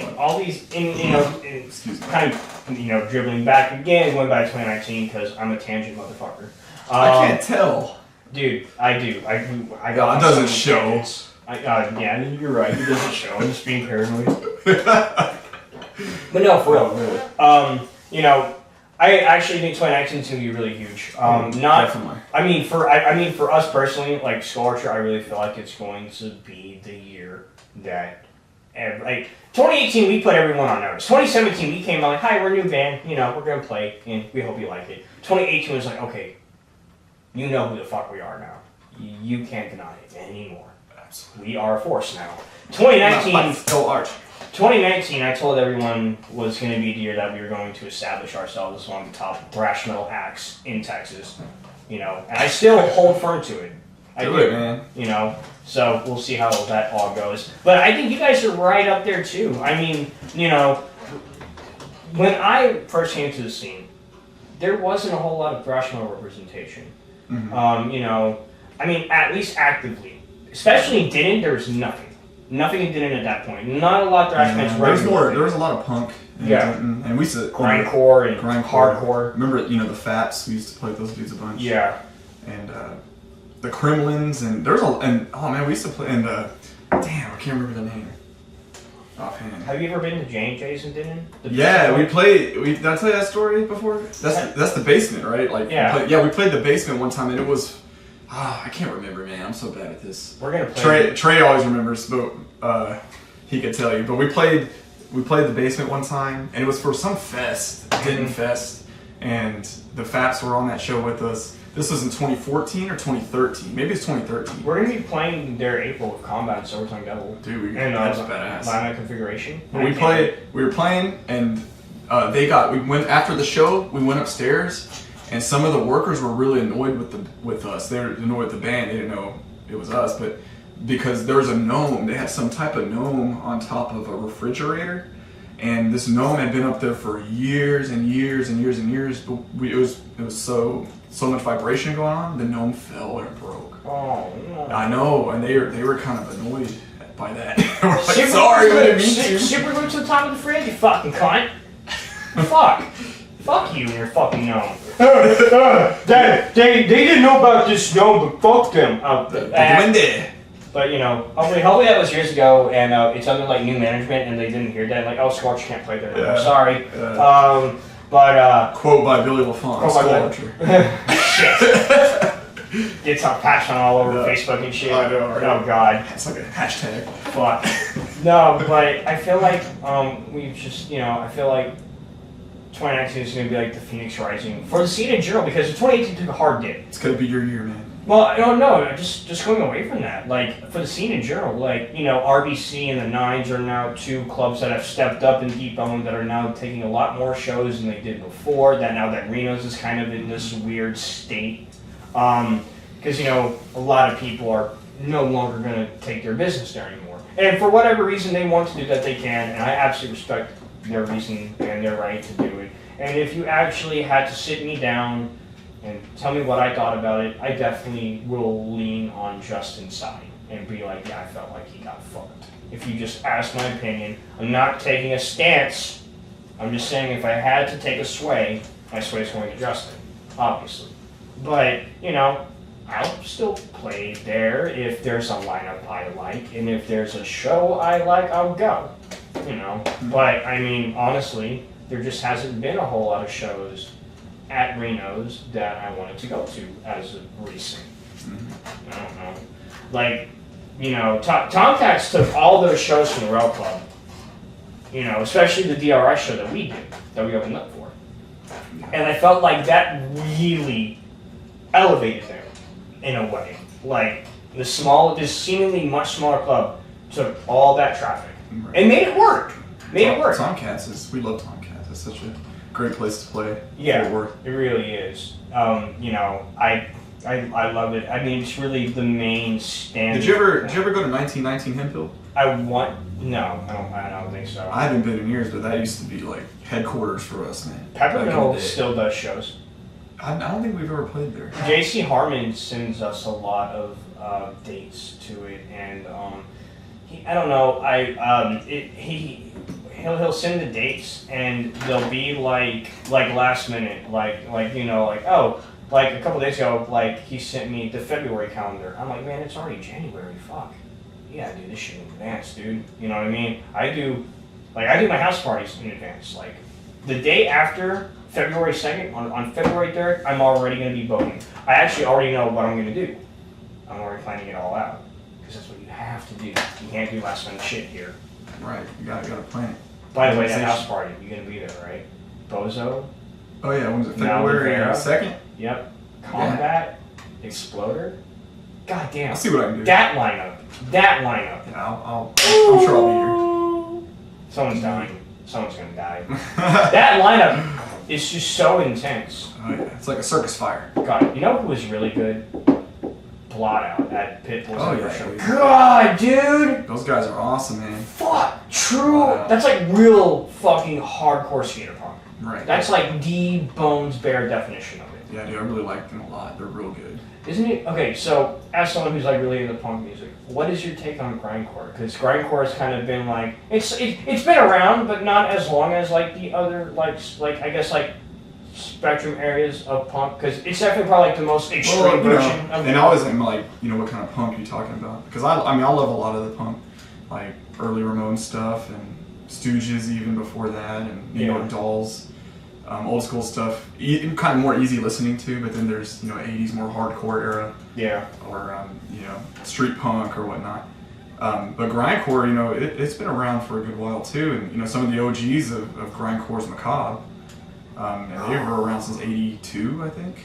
fun. All these, kind of, dribbling back again, going back to 2019 because I'm a tangent motherfucker. I can't tell, dude. I do. I got. It doesn't show. Tangents. Yeah, you're right. It doesn't show. I'm just being paranoid. But no, for real. I actually think 2019 is gonna be really huge. Definitely. I mean, for us personally, like Sculpture, I really feel like it's going to be the year that, like 2018, we put everyone on notice. 2017, we came out like, hi, we're a new band. We're gonna play, and we hope you like it. 2018 was like, okay, you know who the fuck we are now. You can't deny it anymore. We are a force now. 2019, I told everyone was going to be the year that we were going to establish ourselves as one of the top thrash metal acts in Texas. And I still hold firm to it. I do it, man. So we'll see how that all goes. But I think you guys are right up there too. I mean, when I first came to the scene, there wasn't a whole lot of thrash metal representation. Mm-hmm. I mean, at least actively. Especially in Denton, there was nothing. Nothing in Denton at that point. Not a lot of thrash bands. There was a lot of punk. Denton, and we used to grindcore and hardcore. Remember, the Faps? We used to play those dudes a bunch. Yeah. And the Kremlins, and we used to play. And damn, I can't remember the name. Offhand. Have you ever been to J&J's in Denton? Yeah, we played. Did I tell you that story before? That's the basement, right? Like, yeah. We played the basement one time, and it was. I can't remember, man. I'm so bad at this. We're gonna play. Trey always remembers, but he could tell you. But we played the basement one time, and it was for some fest, Denton Fest, and the Faps were on that show with us. This was in 2014 or 2013. Maybe it's 2013. We're gonna be playing their April with Combat and Silvertongue Devil. Dude, that's badass. Live configuration. We were playing, and we went after the show. We went upstairs. And some of the workers were really annoyed with us. They were annoyed with the band. They didn't know it was us, but because there was a gnome, they had some type of gnome on top of a refrigerator, and this gnome had been up there for years and years and years and years. But it was so much vibration going on. The gnome fell and broke. Oh no! I know, and they were kind of annoyed by that. We're like, sorry, we didn't mean to. Super glue to the top of the fridge, you fucking cunt. Fuck. Fuck you and your fucking gnome. They didn't know about this gnome, but fuck them. But hopefully that was years ago, and it's under like new management, and they didn't hear that. Like, Scorch can't play there. Yeah. I'm sorry. Quote by Billy LaFont. Shit. Gets on passion all over Facebook and shit. I know, right? Oh god. It's like a hashtag. Fuck. No, but I feel like we've just I feel like 2019 is going to be like the Phoenix Rising for the scene in general, because 2018 took a hard dip. It's going to be your year, man. Well, I don't know. Just going away from that, like for the scene in general, like RBC and the Nines are now two clubs that have stepped up in Deep Ellum that are now taking a lot more shows than they did before. That now that Reno's is kind of in this weird state, because a lot of people are no longer going to take their business there anymore, and for whatever reason they want to do that, they can, and I absolutely respect their reason and their right to do it. And if you actually had to sit me down and tell me what I thought about it, I definitely will lean on Justin's side and be like, yeah, I felt like he got fucked. If you just ask my opinion, I'm not taking a stance. I'm just saying if I had to take a sway, my sway is going to Justin, obviously. But, I'll still play there if there's a lineup I like, and if there's a show I like, I'll go. But I mean, honestly, there just hasn't been a whole lot of shows at Reno's that I wanted to go to as of recent. I don't know. Like, you know, Tomcats took all those shows from the Rail Club. You know, especially the DRS show that we did, that we opened up for. And I felt like that really elevated them in a way. Like, this seemingly much smaller club took all that traffic and made it work. Tomcats we love Tomcats. It's such a great place to play. Yeah, it really is. You know, I love it. I mean, it's really the main stand. Did you ever go to 1919 Hemphill? No, I don't think so. I haven't been in years, but that used to be like headquarters for us, man. Peppermill still does shows. I don't think we've ever played there. JC Harmon sends us a lot of dates to it, and I don't know. He'll send the dates, and they'll be like last minute, like you know, like oh. Like a couple days ago, like he sent me the February calendar. I'm like, man, it's already January. Fuck. You gotta do this shit in advance, dude. You know what I mean? I do my house parties in advance. Like the day after February 2nd, on February 3rd, I'm already gonna be booking. I actually already know what I'm gonna do. I'm already planning it all out because that's what you have to do. You can't do last minute shit here. Right. You gotta plan it. By the way, that house party, you're gonna be there, right? Bozo. Oh yeah, when was it? February 2nd? Yep. Combat, Exploder. God damn. I'll see what I can do. That lineup. Yeah, I'm sure I'll be here. Someone's dying. Someone's gonna die. That lineup is just so intense. Oh yeah, it's like a circus fire. God, you know who was really good? Blot Out at Pitbull's show. Yeah. God, dude. Those guys are awesome, man. Fuck. True. That's like real fucking hardcore skater punk. Right. That's like the bones bare definition of it. Yeah, dude, I really like them a lot. They're real good. Isn't it? Okay, so as someone who's like really into punk music, what is your take on grindcore? Because grindcore has kind of been like it's been around, but not as long as like the other like I guess like spectrum areas of punk. Because it's definitely probably like the most extreme version of. And I always am like, you know, what kind of punk are you talking about? Because I love a lot of the punk, like early Ramones stuff and Stooges even before that, and New York Dolls. Old school stuff, kind of more easy listening to, but then there's, you know, 80s more hardcore era. Yeah. Or, you know, street punk or whatnot. But grindcore, you know, it's been around for a good while too. And, you know, some of the OGs of grindcore's Macabre. And they were around since 82, I think.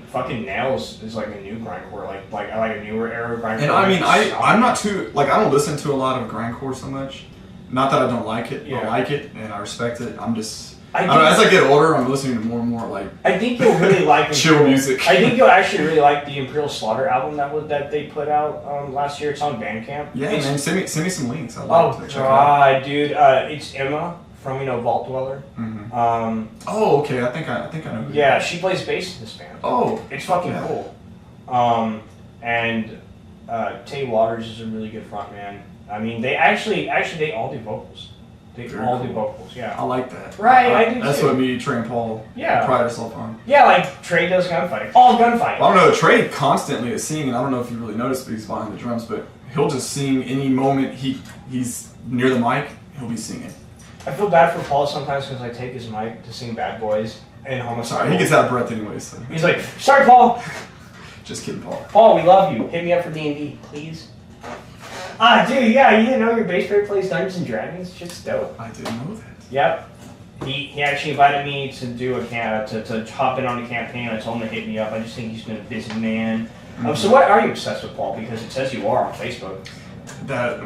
Fucking Nails is like a new grindcore, like a newer era of grindcore. And I mean, I'm not too, like, I don't listen to a lot of grindcore so much. Not that I don't like it. I like it and I respect it. I'm just... as I get older, I'm listening to more and more like. I think you'll really like chill music. I think you'll actually really like the Imperial Slaughter album that they put out last year. It's on Bandcamp. Yeah, man, send me some links. I'd like to check it out. Dude, it's Emma from Vault Dweller. Mm-hmm. Okay, I think I know. Yeah, she plays bass in this band. Oh, it's fucking cool. And Tay Waters is a really good frontman. I mean, they they all do vocals. They all do vocals, yeah. I like that. Right, I do That's too. what me, Trey, and Paul pride ourselves on. Yeah, like Trey does gunfighting. All gunfighting. Well, I don't know, Trey constantly is singing. I don't know if you really noticed, but he's behind the drums, but he'll just sing any moment he's near the mic, he'll be singing. I feel bad for Paul sometimes because I take his mic to sing Bad Boys and Homicide. Sorry, he gets out of breath anyway, so. He's like, sorry, Paul. Just kidding, Paul. Paul, we love you. Hit me up for D&D, please. Dude, yeah, you didn't know your bass player plays Dungeons and Dragons? Shit's dope. I didn't know that. Yep. He actually invited me to do to hop in on the campaign. I told him to hit me up. I just think he's been a busy man. So what are you obsessed with, Paul? Because it says you are on Facebook.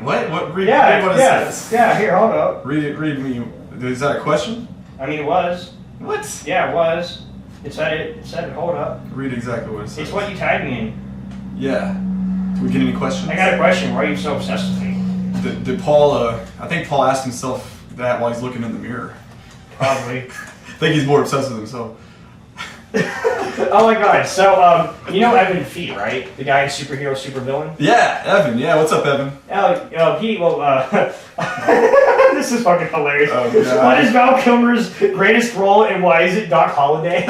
What? Read what it says. Yeah, here, hold up. Read me. Is that a question? I mean, it was. What? Yeah, it was. It said it. Hold up. Read exactly what it says. It's what you tagged me in. Yeah. Do we get any questions? I got a question. Why are you so obsessed with me? Did Paul, I think Paul asked himself that while he's looking in the mirror. Probably. I think he's more obsessed with himself. Oh my god, so, you know Evan Fee, right? The guy in Superhero Supervillain? Yeah, Evan. Yeah, what's up, Evan? This is fucking hilarious. Oh, God. What is Val Kilmer's greatest role and why is it Doc Holliday?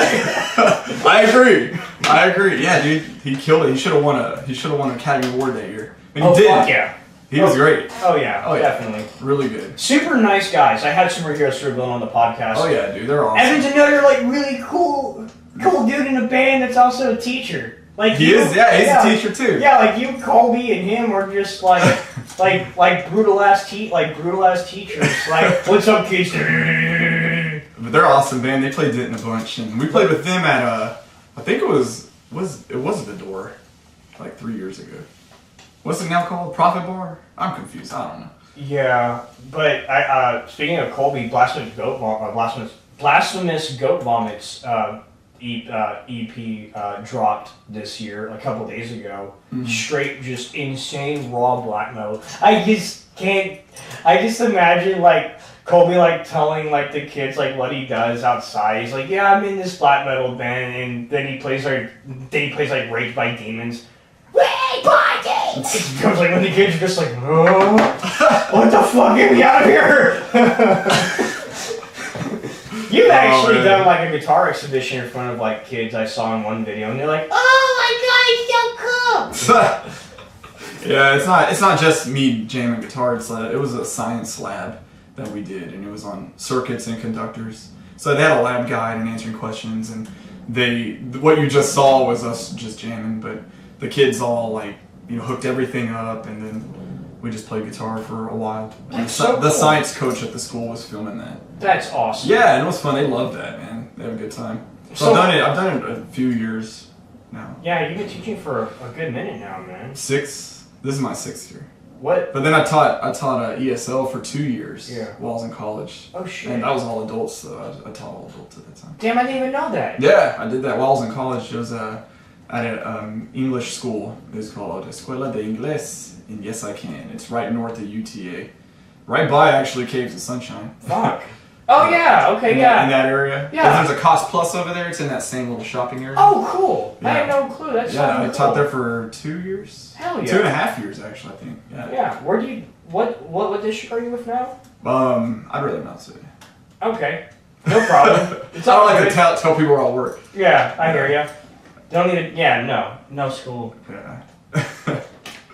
I agree. Yeah, dude, he killed it. He should have won an Academy Award that year. And he did. Fuck yeah. He was great. Oh yeah, definitely. Really good. Super nice guys. I had Superhero Supervillain on the podcast. Oh yeah, dude, they're awesome. Evan's another like really cool cool dude in a band that's also a teacher. Like He is, yeah, he's a teacher too. Yeah, like you, Colby, and him are just like, like brutal ass teachers. Like, what's up, kids? But they're awesome, man. They played it in a bunch, and we played with them at I think it was the Door, like 3 years ago. What's it now called? Profit Bar? I'm confused. I don't know. Yeah, but I speaking of Colby, Blasphemous Goat Vomits EP dropped this year a couple days ago. Straight, just insane raw black metal. I just imagine like Colby like telling like the kids like what he does outside. He's like, yeah, I'm in this black metal band, and then he plays like Rage by Demons. Rage by Demons. It goes like when the kids are just like, oh, what the fuck, get me out of here. You've actually done like a guitar exhibition in front of like kids I saw in one video, and they're like, "Oh my god, he's so cool!" Yeah, it's not just me jamming guitar. It was a science lab that we did, and it was on circuits and conductors. So they had a lab guide and answering questions, and what you just saw was us just jamming, but the kids all like hooked everything up, and then we just played guitar for a while. The science coach at the school was filming that. That's awesome. Yeah, and it was fun. They loved that, man. They had a good time. So I've done it a few years now. Yeah, you've been teaching for a good minute now, man. 6. This is my 6th year. What? But then I taught ESL for 2 years. Yeah. While I was in college. Oh shit. And that was all adults, so I taught all adults at that time. Damn, I didn't even know that. Yeah, I did that while I was in college. It was at an English school. It's called Escuela de Inglés in Yes I Can. It's right north of UTA. Right by actually Caves of Sunshine. Fuck. Oh yeah, okay, in yeah. In that area. Yeah. There's a Cost Plus over there. It's in that same little shopping area. Oh, cool. Yeah. I had no clue. That's I cool. taught there for 2 years. Hell yeah. 2.5 years actually, I think. Yeah. Yeah. Where do you what district are you with now? I'd rather not say. Okay. No problem. It's I all don't like good. to tell people where I work. Yeah, I hear ya. Don't need it. Yeah, no school. Yeah.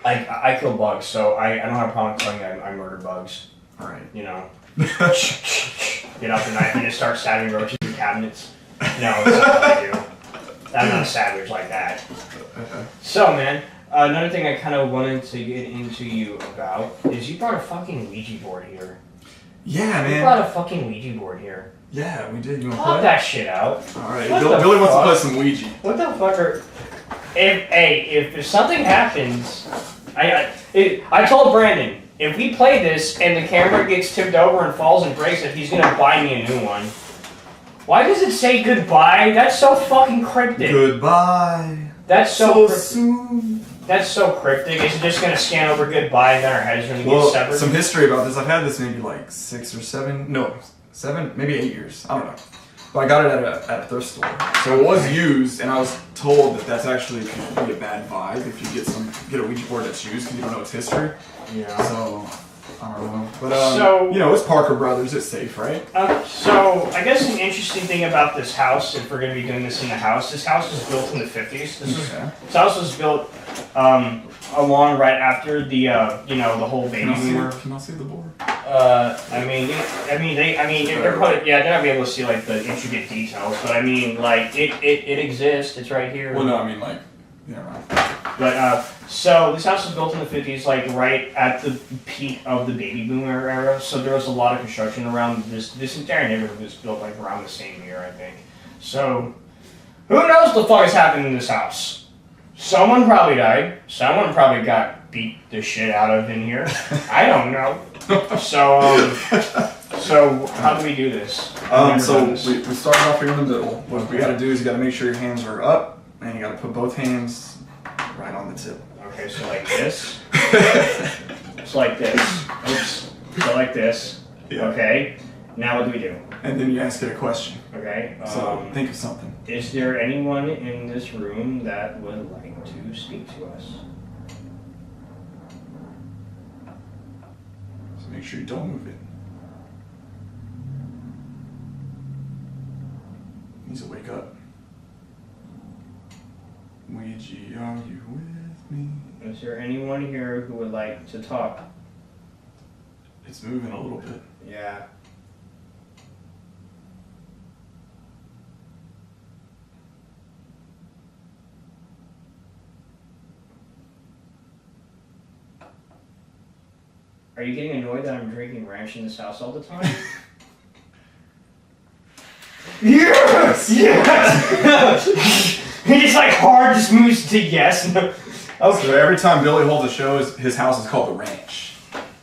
I kill bugs, so I don't have a problem telling you I murder bugs. All right. You know. Get out the knife and just start stabbing roaches in cabinets. No, that's not what I do. I'm not a savage like that. So, man, another thing I kind of wanted to get into you about is you brought a fucking Ouija board here. Yeah, man. You brought a fucking Ouija board here. Yeah, we did. You want to Pop play? that shit out. All right. What Billy the wants to fuck? play some Ouija. What the fuck are... If something happens... I told Brandon, if we play this and the camera gets tipped over and falls and breaks it, he's gonna buy me a new one. Why does it say goodbye? That's so fucking cryptic. Goodbye. That's so soon. That's so cryptic. Is it just gonna scan over goodbye and then our heads are gonna get severed? Some history about this. I've had this maybe like 6 or 7, no, 7, maybe 8 years. I don't know. But I got it at a thrift store. So it was used, and I was told that that's actually could be a bad vibe if you get a Ouija board that's used because you don't know its history. Yeah. So I don't know. But it's Parker Brothers. It's safe, right? So I guess an interesting thing about this house, if we're gonna be doing this in the house, this house was built in the 50s. This house was built along right after the the whole baby boomer. Can I see the board? They're probably, they're not be able to see like the intricate details, but I mean, like it exists. It's right here. Well, no, I mean like, yeah, right. But so this house was built in the 50s, like right at the peak of the baby boomer era. So there was a lot of construction around this. This entire neighborhood was built like around the same year, I think. So who knows what the fuck is happening in this house? Someone probably died. Someone probably got beat the shit out of in here. I don't know. So how do we do this? So we start off here in the middle. What we got to do is you got to make sure your hands are up, and you got to put both hands right on the tip. Okay, so like this. It's like this. Oops. So like this. Yeah. Okay. Now what do we do? And then you ask it a question. Okay. So think of something. Is there anyone in this room that would like to speak to us? So make sure you don't move it. He needs to wake up. Ouija, are you with me? Is there anyone here who would like to talk? It's moving a little bit. Yeah. Are you getting annoyed that I'm drinking ranch in this house all the time? Yes! Yes! He just like hard just moves to yes. Okay. So every time Billy holds a show, his house is called the Ranch.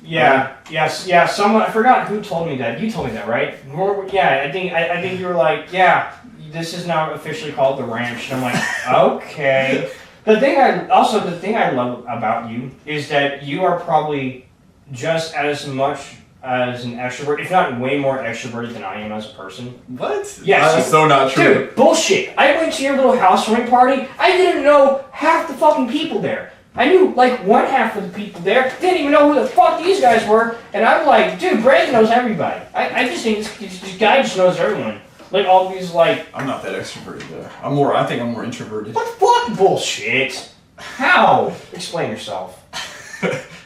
Yeah. Yes. Yeah. Someone I forgot who told me that. You told me that, right? Yeah. I think you were like, yeah. This is now officially called the Ranch, and I'm like, okay. The thing I love about you is that you are probably just as much as an extrovert, if not way more extroverted than I am as a person. What? Yes. That is so not true. Dude, bullshit. I went to your little housewarming party. I didn't know half the fucking people there. I knew like one half of the people there. Didn't even know who the fuck these guys were. And I'm like, dude, Brandon knows everybody. I just think this guy just knows everyone. Like all these like. I'm not that extroverted though. I think I'm more introverted. What the fuck bullshit? How? Explain yourself.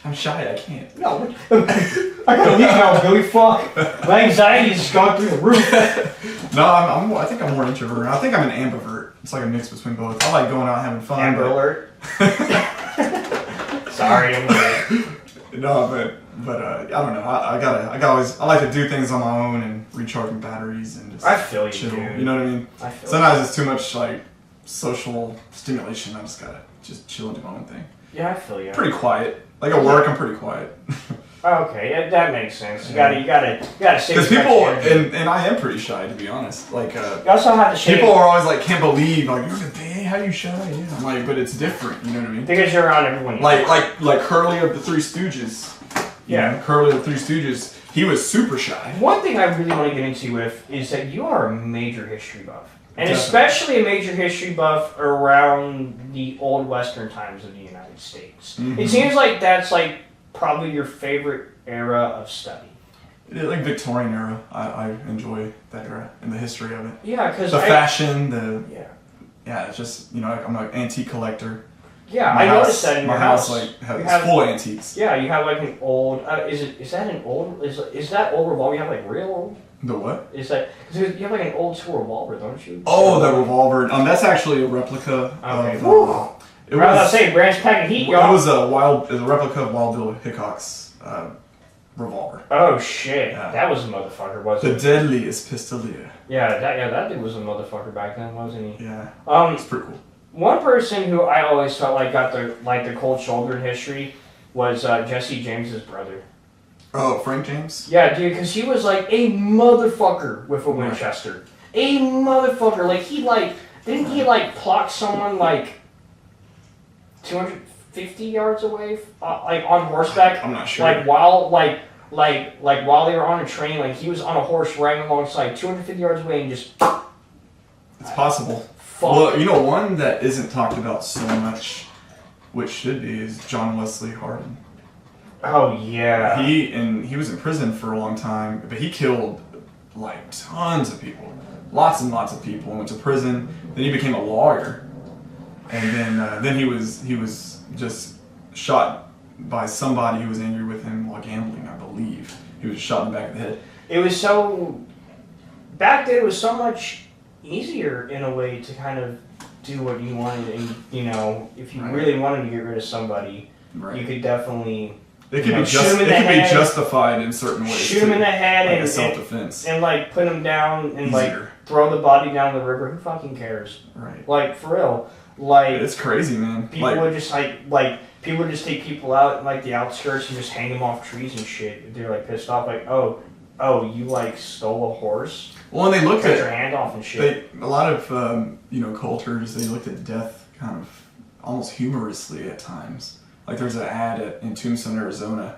I'm shy. I can't. No. I gotta leave now, Billy. Fuck. My anxiety has gone through the roof. No, I think I'm more introverted. I think I'm an ambivert. It's like a mix between both. I like going out and having fun. Amber alert. Sorry, I'm late. No, but I don't know. I like to do things on my own and recharge my batteries and just I feel you, chill. dude. You know what I mean? I feel Sometimes it's too much like social stimulation. I just gotta just chill and do my own thing. Yeah, I feel you. Pretty quiet. Like at work, I'm pretty quiet. Okay, that makes sense. You gotta save. Because people, and I am pretty shy to be honest. Like, you also have to shave. people are always like, can't believe, like, you're the day, how you shy? Yeah. I'm like, but it's different. You know what I mean? Because you're around everyone. Like Curly of the Three Stooges. Yeah. Curly of the Three Stooges. He was super shy. One thing I really want to get into with is that you are a major history buff. And Definitely. especially a major history buff around the old Western times of the United States. Mm-hmm. It seems like that's like probably your favorite era of study. Yeah, like Victorian era. I enjoy that era and the history of it. Yeah, because The fashion, yeah, it's just, I'm an antique collector. Yeah, My I house, noticed that in your my house. It's full of antiques. Yeah, you have like an old. Is that an old? Is that old revolver? You have like real old. The what? Is that because you have like an old school revolver, don't you? Oh, the revolver. That's actually a replica. Okay. It was say Branch packing heat, It y'all. was a replica of Wild Bill Hickok's revolver. Oh shit, Yeah. that was a motherfucker, The wasn't it? deadliest pistolier. Yeah, that dude was a motherfucker back then, wasn't he? Yeah. It's pretty cool. One person who I always felt like got the cold shoulder in history was Jesse James's brother. Oh, Frank James? Yeah, dude, because he was like a motherfucker with a Winchester. A motherfucker. Like didn't he clock someone like 250 yards away, like on horseback? I'm not sure. Like while while they were on a train, like he was on a horse riding alongside 250 yards away and just. It's possible. Fuck. Well, one that isn't talked about so much, which should be, is John Wesley Hardin. Oh yeah. He was in prison for a long time, but he killed like tons of people, lots and lots of people, and went to prison. Then he became a lawyer, and then he was just shot by somebody who was angry with him while gambling. I believe he was shot in the back of the head. It was so back then. It was so much easier in a way to kind of do what you wanted, and if you really wanted to get rid of somebody, you could definitely. It could be justified in certain ways. Shoot him in the head like and self-defense, and put him down and easier. Throw the body down the river. Who fucking cares? Right. Like for real. Like it's crazy, man. People would just people would just take people out in the outskirts and just hang them off trees and shit. They're pissed off, oh, you stole a horse. Well, and they looked at your hand off and shit. A lot of cultures, they looked at death kind of almost humorously at times. Like there's an ad in Tombstone, Arizona,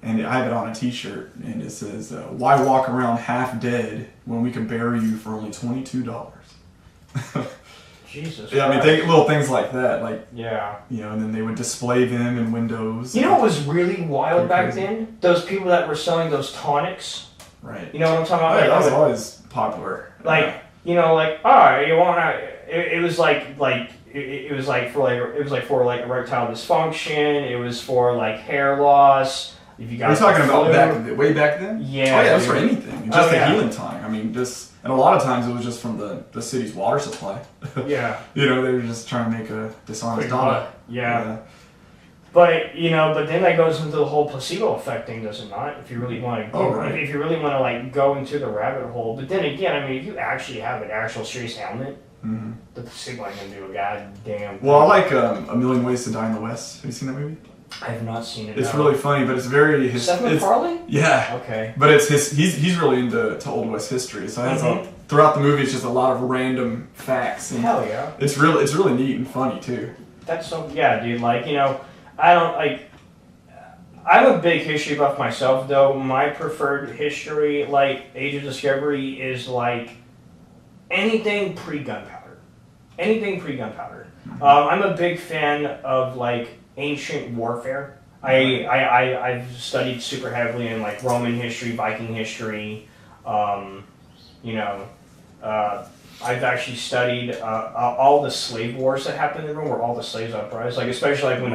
and I have it on a T-shirt, and it says, "Why walk around half dead when we can bury you for only $22?" Jesus. Yeah, I mean, little things like that, yeah. And then they would display them in windows. You know what was really wild back then? Those people that were selling those tonics. Right. You know what I'm talking about? Oh, yeah, that was always popular. You wanna? It was for erectile dysfunction. It was for hair loss. If you got. Are you talking about way back then? Yeah. Oh yeah, it was for anything. Just a healing tonic. I mean, and a lot of times it was just from the city's water supply. Yeah. They were just trying to make a dishonest dollar. Yeah. But but then that goes into the whole placebo effect thing, does it not? If you really want to, if you really want to like go into the rabbit hole. But then again, I mean, if you actually have an actual serious ailment, the placebo ain't gonna do a goddamn thing. Well, I like A Million Ways to Die in the West. Have you seen that movie? I have not seen it. It's really funny, but it's very Seth MacFarlane? Yeah. Okay. But it's he's really into Old West history, so throughout the movie it's just a lot of random facts. And hell yeah. It's really neat and funny too. That's so dude. Like I don't like. I'm a big history buff myself, though. My preferred history, like Age of Discovery, is like anything pre-gunpowder. Anything pre-gunpowder. I'm a big fan of like ancient warfare. I've studied super heavily in like Roman history, Viking history. I've actually studied all the slave wars that happened in Rome, where all the slaves uprised. Like especially like when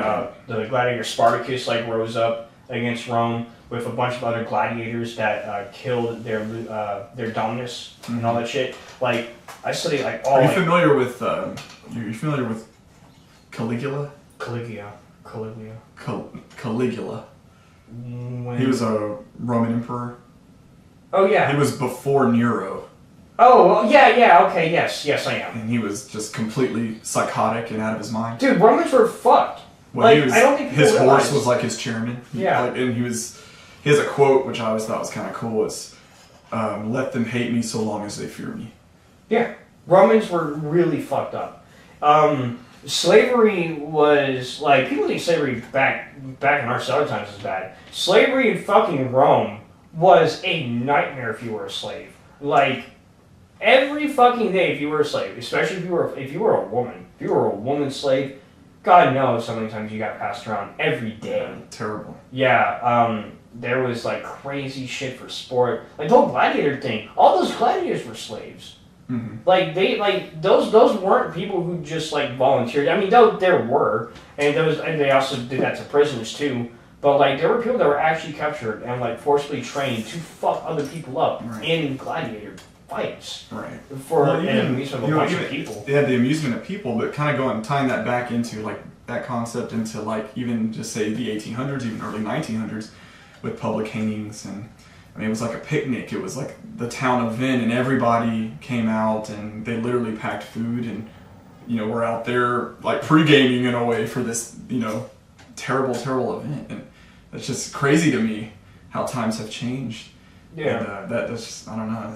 the gladiator Spartacus like rose up against Rome with a bunch of other gladiators that killed their dominus and all that shit. Like I studied like all. Are you familiar with? You're familiar with Caligula? Caligula. He was a Roman emperor. Oh yeah. He was before Nero. Oh well, yeah, okay, yes, I am. And he was just completely psychotic and out of his mind. Dude, Romans were fucked. Well, like, I don't think people his realize. horse was like his chairman. Yeah. And he has a quote which I always thought was kind of cool. It's, "Let them hate me so long as they fear me." Yeah, Romans were really fucked up. Slavery was like people think slavery back in our Southern times was bad. Slavery in fucking Rome was a nightmare if you were a slave. Like. Every fucking day, if you were a slave, especially if you were a woman slave, God knows how many times you got passed around every day. Terrible. Yeah, there was like crazy shit for sport, like the whole gladiator thing. All those gladiators were slaves. Mm-hmm. Like those weren't people who just like volunteered. I mean, there were, and they also did that to prisoners too. But like there were people that were actually captured and like forcibly trained to fuck other people up in gladiator fights, right? For an amusement of a bunch of people. Yeah, the amusement of people, but kind of tying that back into like that concept into like even just say the 1800s, even early 1900s, with public hangings, and I mean it was like a picnic. It was like the town event, and everybody came out, and they literally packed food, and we're out there like pre-gaming in a way for this terrible event, and it's just crazy to me how times have changed. Yeah, and, that's just, I don't know.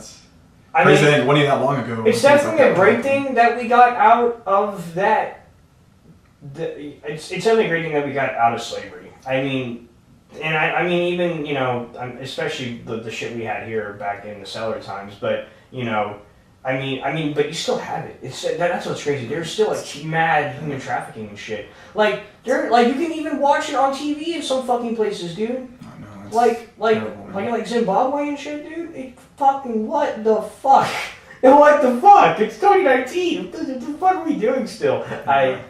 I mean, it wasn't that long ago. It's definitely a great thing that we got out of that. It's definitely a great thing that we got out of slavery. I mean, and I mean even especially the shit we had here back in the settler times. But I mean, but you still have it. That's what's crazy. There's still like mad human trafficking and shit. Like you can even watch it on TV in some fucking places, dude. Like Zimbabwe and shit, dude. Fucking what the fuck? What the fuck? It's 2019. What the fuck are we doing still? And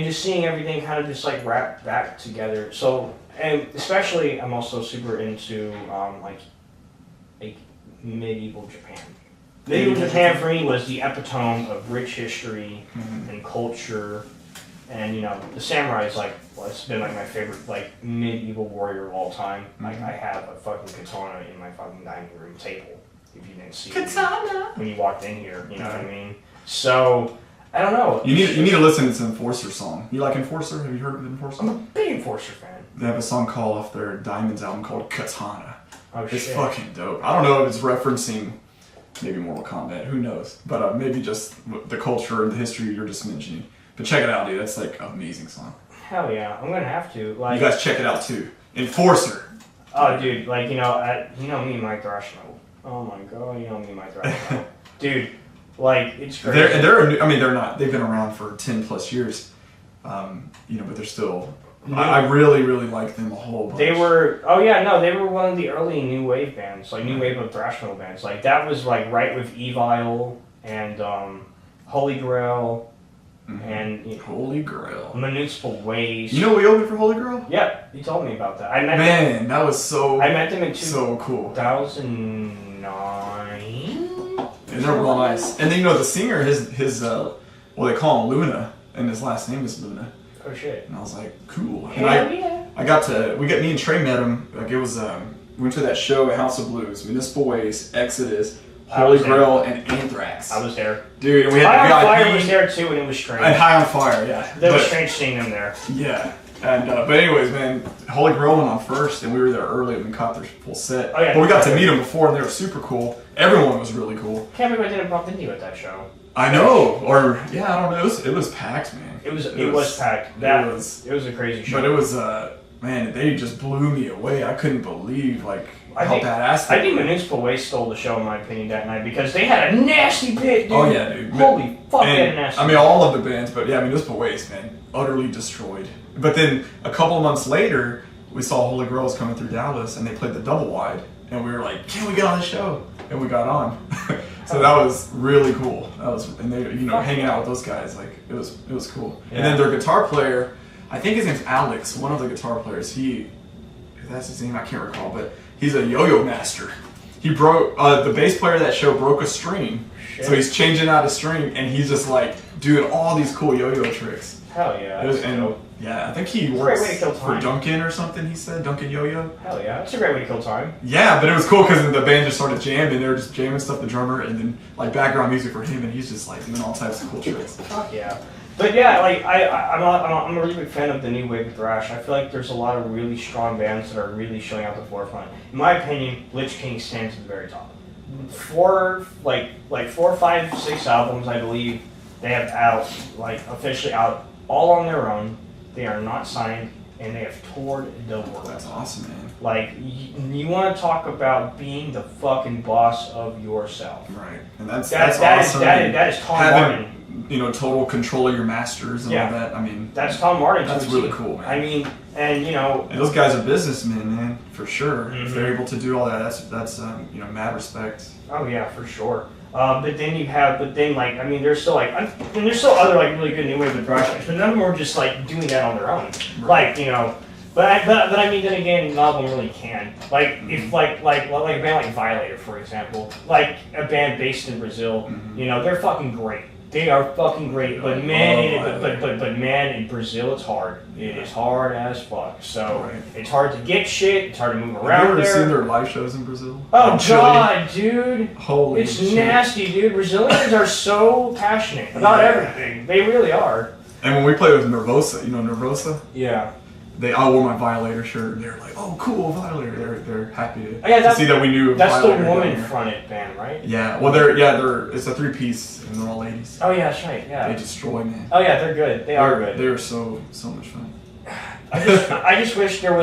just seeing everything kind of just like wrap back together. So, and especially, I'm also super into like medieval Japan. Medieval Japan for me was the epitome of rich history and culture. And the samurai is like, it's been like my favorite like medieval warrior of all time. Like I have a fucking katana in my fucking dining room table. If you didn't see Katana when you walked in here, you know what I mean. So I don't know. You need to listen to this Enforcer song. You like Enforcer? Have you heard of Enforcer? I'm a big Enforcer fan. They have a song called off their Diamonds album called Katana. Oh it's shit. fucking dope. I don't know if it's referencing maybe Mortal Kombat. Who knows? But maybe just the culture and the history you're just mentioning. But check it out, dude. That's like an amazing song. Hell yeah, I'm gonna have to. Like, you guys check it out too. Enforcer. Oh, dude, like me and Mike Thrashmetal. Oh my god, me and Mike Thrashmetal. Dude, like it's crazy. They're not. They've been around for 10 plus years. But they're still. I really like them a whole bunch. They were one of the early new wave bands, like new wave of thrash metal bands. Like that was like right with Evil and Holy Grail. And Holy Grail, Municipal Waste. You know we opened for Holy Grail? Yeah, you told me about that. That was so. I met them in so cool. 2009. And they're real nice. And then the singer, his they call him Luna, and his last name is Luna. Oh shit. And I was like, cool. And me and Trey met him. Like it was, we went to that show at House of Blues, Municipal Waste, Exodus, Holy Grail, and Anthrax. I was there. Dude, and we had High on Fire was there too, and it was strange. And High on Fire, yeah. That was strange seeing them there. Yeah. And but anyways, man, Holy Grail went on first, and we were there early and we caught their full set. Oh, yeah, but we got to meet them before, and they were super cool. Everyone was really cool. Can't believe I didn't bump into you at that show. I know, or yeah, I don't know. It was packed, man. It was packed. It was a crazy show. But it was man, they just blew me away. I couldn't believe how badass they were. I think Municipal Waste stole the show, in my opinion, that night because they had a nasty pit, dude. Oh yeah, dude. Holy fuck, they had a nasty. I mean, all of the bands, but yeah, Municipal Waste, man, utterly destroyed. But then a couple of months later, we saw Holy Grail was coming through Dallas, and they played the double wide, and we were like, "Can we get on the show?" And we got on. So that was really cool. And they, hanging out with those guys, like it was cool. Yeah. And then their guitar player, I think his name's Alex, one of the guitar players. That's his name, I can't recall, but he's a yo-yo master. He broke the bass player of that show broke a string, so he's changing out a string, and he's just like doing all these cool yo-yo tricks. Hell yeah! Yeah, I think he works for Duncan or something. He said Duncan Yo-Yo. Hell yeah, that's a great way to kill time. Yeah, but it was cool because the band just started jamming. They were just jamming stuff, the drummer, and then like background music for him, and he's just like doing all types of cool tricks. Fuck yeah. But yeah, like I'm a really big fan of the new wave of thrash. I feel like there's a lot of really strong bands that are really showing out the forefront. In my opinion, Lich King stands at the very top. 4, 5, 6 albums, I believe they have out, like officially out, all on their own. They are not signed, and they have toured the world. That's awesome, man. Like, you want to talk about being the fucking boss of yourself. Right, and that's awesome. That is Tom Martin. Total control of your masters and all that. I mean, that's Tom Martin. That's really cool, man. I mean, and and those guys are businessmen, man, for sure. Mm-hmm. If they're able to do all that, that's mad respect. Oh yeah, for sure. But then there's still other like really good new wave of thrash bands, but none of them are just like doing that on their own. Right. But I mean, then again, none of them really can. Like if like a band like Violator, for example, like a band based in Brazil, they're fucking great. They are fucking great, but man, in Brazil it's hard. It is hard as fuck. So it's hard to get shit. It's hard to move around. Have you ever seen their live shows in Brazil? Oh god, dude! Holy it's shit. Nasty, dude. Brazilians are so passionate about everything. They really are. And when we played with Nervosa, Nervosa? Yeah. I wore my Violator shirt, and they were like, "Oh, cool, Violator!" They're happy to see that we knew. That's Violator the woman-fronted band, right? Yeah. Well, it's a 3-piece, and they're all ladies. Oh yeah, that's right. Yeah. They destroy, man. Oh yeah, they're good. They are good. They're so much fun. I just wish there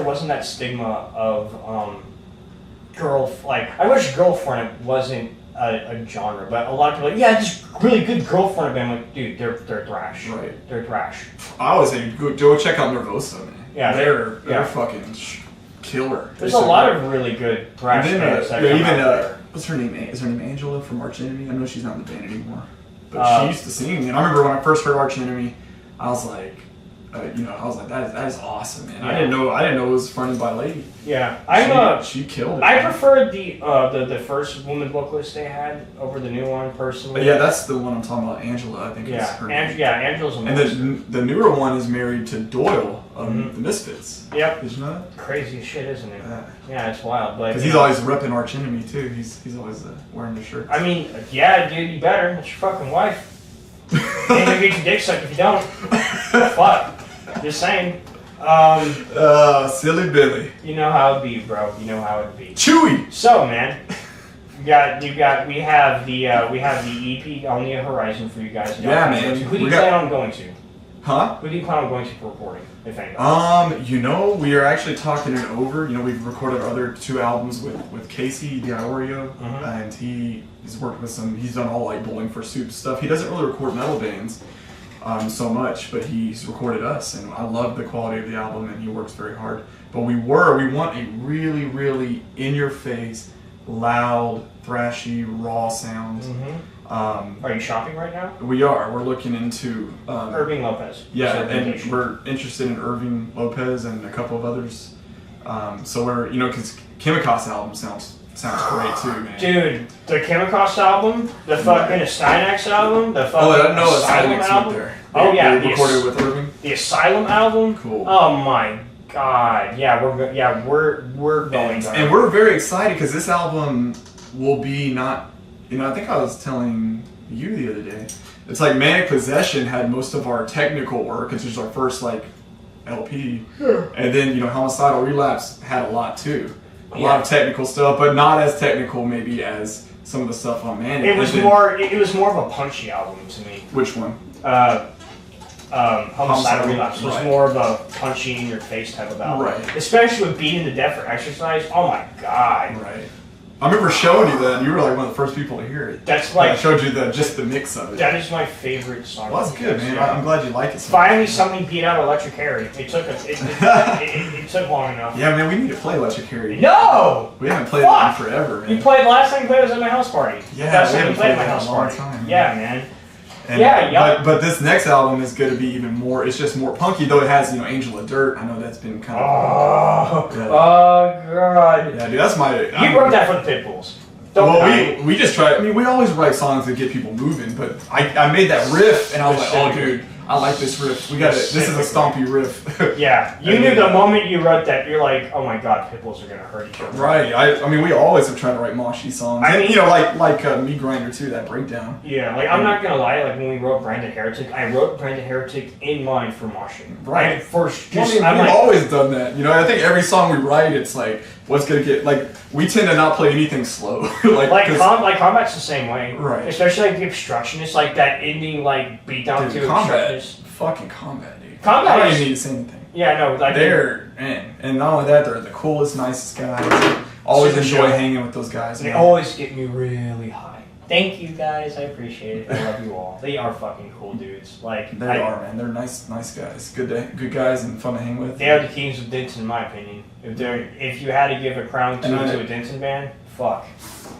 wasn't that stigma of I wish girlfriend wasn't a genre, but a lot of people are like, yeah, this really good girlfriend band. I'm like, dude, they're thrash. Right. They're thrash. I always say go check out Nervosa, man. Yeah, they're fucking killer. There's a lot of really good thrash bands that come out there. What's her name? Is her name Angela from Arch Enemy? I know she's not in the band anymore, but she used to sing. And I remember when I first heard Arch Enemy, I was like, that is awesome, man. Yeah. I didn't know it was fronted by a lady. Yeah, she killed it. I preferred the first woman vocalist they had over the new one personally. Yeah, that's the one I'm talking about. Angela, I think is her name. Angela's amazing. And the newer one is married to Doyle of the Misfits. Yep. Did you know that? Crazy as shit, isn't it? Yeah, it's wild. But because he's always repping Arch Enemy too. He's always wearing the shirt. I mean, yeah, dude, you better. That's your fucking wife. Ain't gonna get your dick sucked if you don't. Fuck. Just saying. Silly Billy. You know how it be, bro. You know how it be. Chewy. So, man, we have the EP on the horizon for you guys. Yeah, man. Who do you plan on going to? Huh? Who do you plan on going to for recording, if anything? We are actually talking it over. We've recorded our other 2 albums with Casey Diorio, and he's worked with he's done all like Bowling for Soup stuff. He doesn't really record metal bands so much, but he's recorded us, and I love the quality of the album, and he works very hard. But we want a really, really in-your-face, loud, thrashy, raw sound. Are you shopping right now? We are. We're looking into Irving Lopez. Yeah, and we're interested in Irving Lopez and a couple of others. So we're because Chemicos album sounds great too, man. Dude, the Chemicos album, the fucking Stynax album, the fucking Asylum album. Oh yeah, they recorded with Irving. The Asylum album. Cool. Oh my god. Yeah, we're going. And we're very excited because this album will be not. I think I was telling you the other day. It's like Manic Possession had most of our technical work, which is our first like LP, and then Homicidal Relapse had a lot too. A lot of technical stuff, but not as technical maybe as some of the stuff on Manic. It was more of a punchy album to me. Which one? Homicidal Relapse was more of a punchy in your face type of album. Right. Especially with Beating the Death for Exercise. Oh my god. Right. I remember showing you that, and you were like one of the first people to hear it. That's like I showed you just the mix of it. That is my favorite song. Well, that's good, man. I'm glad you like it. So Finally, something beat out Electric Harry. It took it took long enough. Yeah, man, we need to play Electric Harry. No! We haven't played it in forever, man. You played last time you played was at my house party. Yeah, last we time you haven't played at my played house in a long party. time. Yeah, man. And, But this next album is going to be even more. It's just more punky, though it has Angel of Dirt. I know that's been kind of. Oh god. Yeah, dude, that's my. You wrote that for the Pitbulls. We just try. I mean, we always write songs that get people moving, but I made that riff and I was like, oh, dude, I like this riff. We got it. This is a stompy riff. Yeah, you knew the moment you wrote that, you're like, oh my god, Pitbulls are gonna hurt each other. Right. I mean, we always have tried to write moshy songs. I mean, like Meat Grinder too. That breakdown. Yeah, like I'm not gonna lie. Like when we wrote Branded Heretic, I wrote Branded Heretic in mind for moshing. Right. I'm we've always done that. I think every song we write, it's like, what's gonna get like. We tend to not play anything slow. like Combat's the same way. Right. Especially like the Obstructionist, like that ending like beatdown to Obstructionist. Fucking Combat, dude. Combat I don't is, even need to say anything. Yeah, no, like and not only that, they're the coolest, nicest guys. Always enjoy hanging with those guys. They always get me really high. Thank you guys, I appreciate it. I love you all. They are fucking cool dudes. Like they are, man. They're nice guys. Good guys and fun to hang with. They are the kings of Denton, in my opinion. If you had to give a crown to a Denton band, fuck.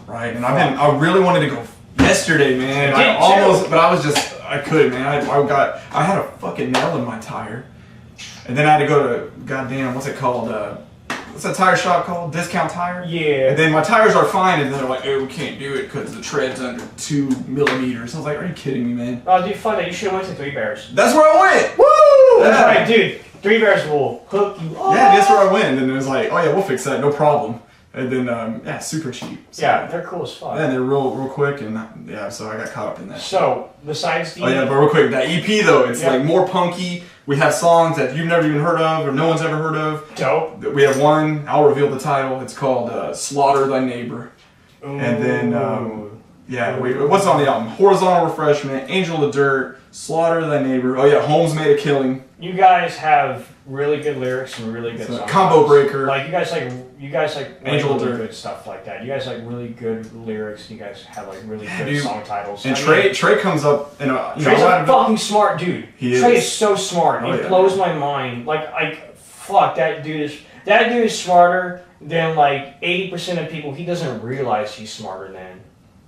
Right, and I really wanted to go yesterday, man. But I couldn't, man. I had a fucking nail in my tire, and then I had to go to goddamn what's it called? What's that tire shop called? Discount Tire? Yeah. And then my tires are fine, and then they're like, hey, we can't do it because the tread's under 2 millimeters. I was like, are you kidding me, man? Oh, dude, fuck that. You should have went to Three Bears. That's where I went! Woo! That's right, dude. Three Bears will hook you up. Yeah, that's where I went. And then it was like, oh yeah, we'll fix that, no problem. And then, super cheap. So, yeah, they're cool as fuck. Yeah, and they're real quick, and yeah, so I got caught up in that. So, besides the... Oh yeah, but real quick, that EP though, it's like more punky. We have songs that you've never even heard of, or no one's ever heard of. Dope. We have one, I'll reveal the title, it's called Slaughter Thy Neighbor. Ooh. And then, what's on the album? Horizontal Refreshment, Angel of Dirt, Slaughter Thy Neighbor. Oh yeah, Homes Made a Killing. You guys have really good lyrics and really good songs. Combo Breaker. Like you guys like Angel of really Dirt. good stuff like that. You guys like really good lyrics. And you guys have like really good song titles. And Trey comes up and Trey's a fucking smart dude. Trey is so smart. Oh, it blows my mind. Like fuck, that dude is smarter than like 80% of people. He doesn't realize he's smarter than.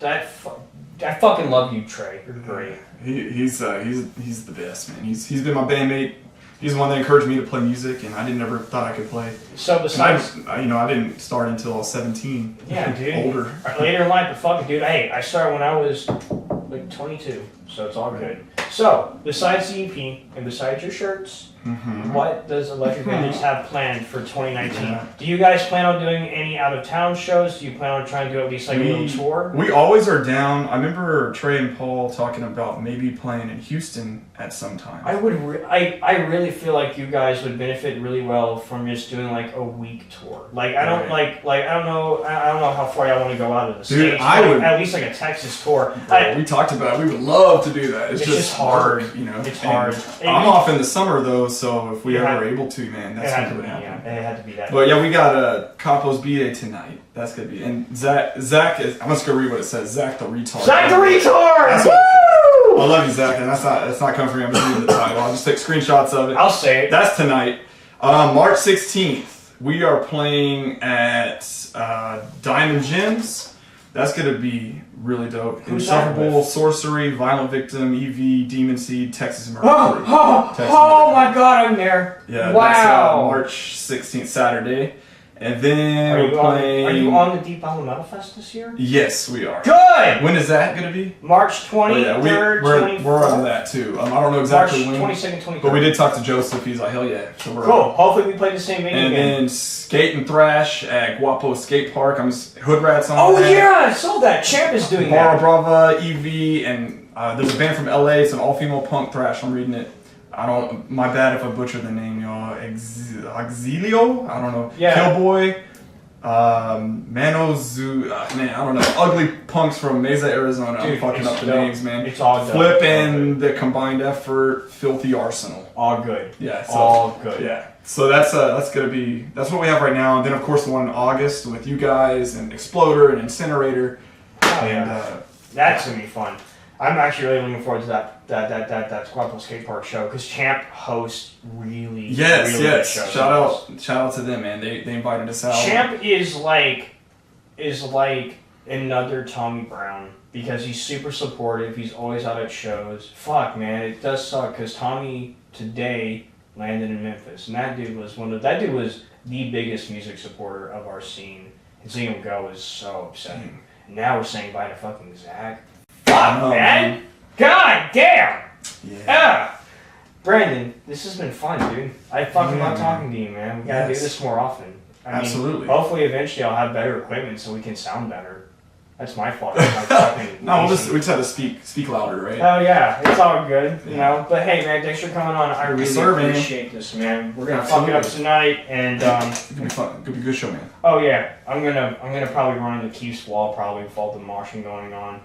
I fucking love you, Trey. You're great. He's the best, man. He's been my bandmate. He's the one that encouraged me to play music, and I never thought I could play. So besides, I didn't start until I was 17. Yeah, dude. Older. Later in life, but fuck it, dude. Hey, I started when I was like 22, so it's all good. So besides the EP and besides your shirts, what does Electric Vintage have planned for 2019? Yeah. Do you guys plan on doing any out of town shows? Do you plan on trying to do at least like a little tour? We always are down. I remember Trey and Paul talking about maybe playing in Houston at some time. I really feel like you guys would benefit really well from just doing like a week tour. Like I don't know how far y'all want to go out of the States. I would at least like a Texas tour. We talked about it. We would love to do that. It's just hard, It's hard. I'm off in the summer though, so if we ever able to, man, that's something that would happen. Yeah, it had to be that. But yeah, we got a Campos B-Day tonight. That's gonna be. And Zach is. I'm just gonna read what it says. Zach the retard. Zach the retard. Woo! I love you, Zach, and that's not coming from me. I'm just reading the title. I'll just take screenshots of it. I'll say it. That's tonight, March 16th. We are playing at Diamond Gems. That's gonna be really dope. Insufferable, Sorcery, Violent Victim, EV, Demon Seed, Texas Mercury. Oh my god, I'm there. Yeah, wow. That's March 16th, Saturday. And then we're playing... Are you on the DFW Metal Fest this year? Yes, we are. Good! When is that going to be? March 23rd, 24th. We're on that too. I don't know exactly March when. 22nd, 23rd. But we did talk to Joseph. He's like, hell yeah. So we're cool. on. Hopefully we play the same venue and again. then Skate and Thrash at Guapo Skate Park. Hood Rats on Oh that. yeah, I saw that. Champ is doing Barra that. Brava, EV, and there's a band from LA. It's an all-female punk thrash. I'm reading it. My bad if I butchered the name, y'all. Auxilio? I don't know. Yeah. Killboy. Manozu. Man, I don't know. Ugly punks from Mesa, Arizona. Dude, I'm fucking up the dope. names, man. It's all dope. Flip and the combined effort, Filthy Arsenal. All good. Yeah. So, all good. Yeah. So that's what we have right now. And then of course the one in August with you guys and Exploder and Incinerator. Oh yeah. That's gonna be fun. I'm actually really looking forward to that Guapo Skate Park show because Champ hosts really yes. good shows. Shout out to them, man. They invited us out. Champ is like another Tommy Brown because he's super supportive. He's always out at shows. Fuck, man, it does suck because Tommy today landed in Memphis, and that dude was the biggest music supporter of our scene. And seeing him go is so upsetting. And now we're saying bye to fucking Zach. Fuck, man! God damn! Yeah. Brandon, this has been fun, dude. I fucking love talking to you, man. We gotta do this more often. Absolutely. Hopefully, eventually, I'll have better equipment so we can sound better. That's my fault. No, we just have to speak louder, right? Oh yeah, it's all good, you know. But hey, man, thanks for coming on. I really appreciate this, man. We're gonna fuck it up tonight, and it's gonna be fun. It's gonna be a good show, man. Oh yeah, I'm gonna probably run into Keith's wall probably with all the moshing going on.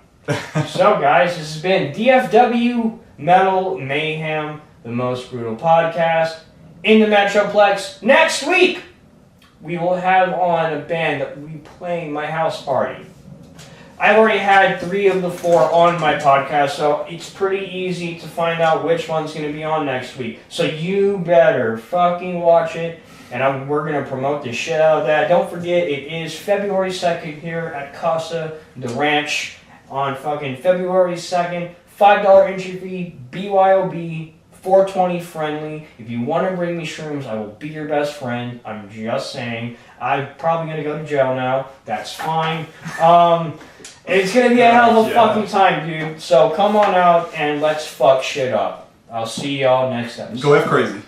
So guys, this has been DFW Metal Mayhem, the most brutal podcast in the Metroplex. Next week, we will have on a band that will be playing my house party. I've already had 3 of the 4 on my podcast, so it's pretty easy to find out which one's going to be on next week. So you better fucking watch it, and we're going to promote the shit out of that. Don't forget, it is February 2nd here at Casa the Ranch on fucking February 2nd. $5 entry fee, BYOB, 420 friendly. If you want to bring me shrooms, I will be your best friend. I'm just saying. I'm probably going to go to jail now. That's fine. It's going to be a hell of a fucking time, dude. So come on out and let's fuck shit up. I'll see y'all next episode. Go F crazy.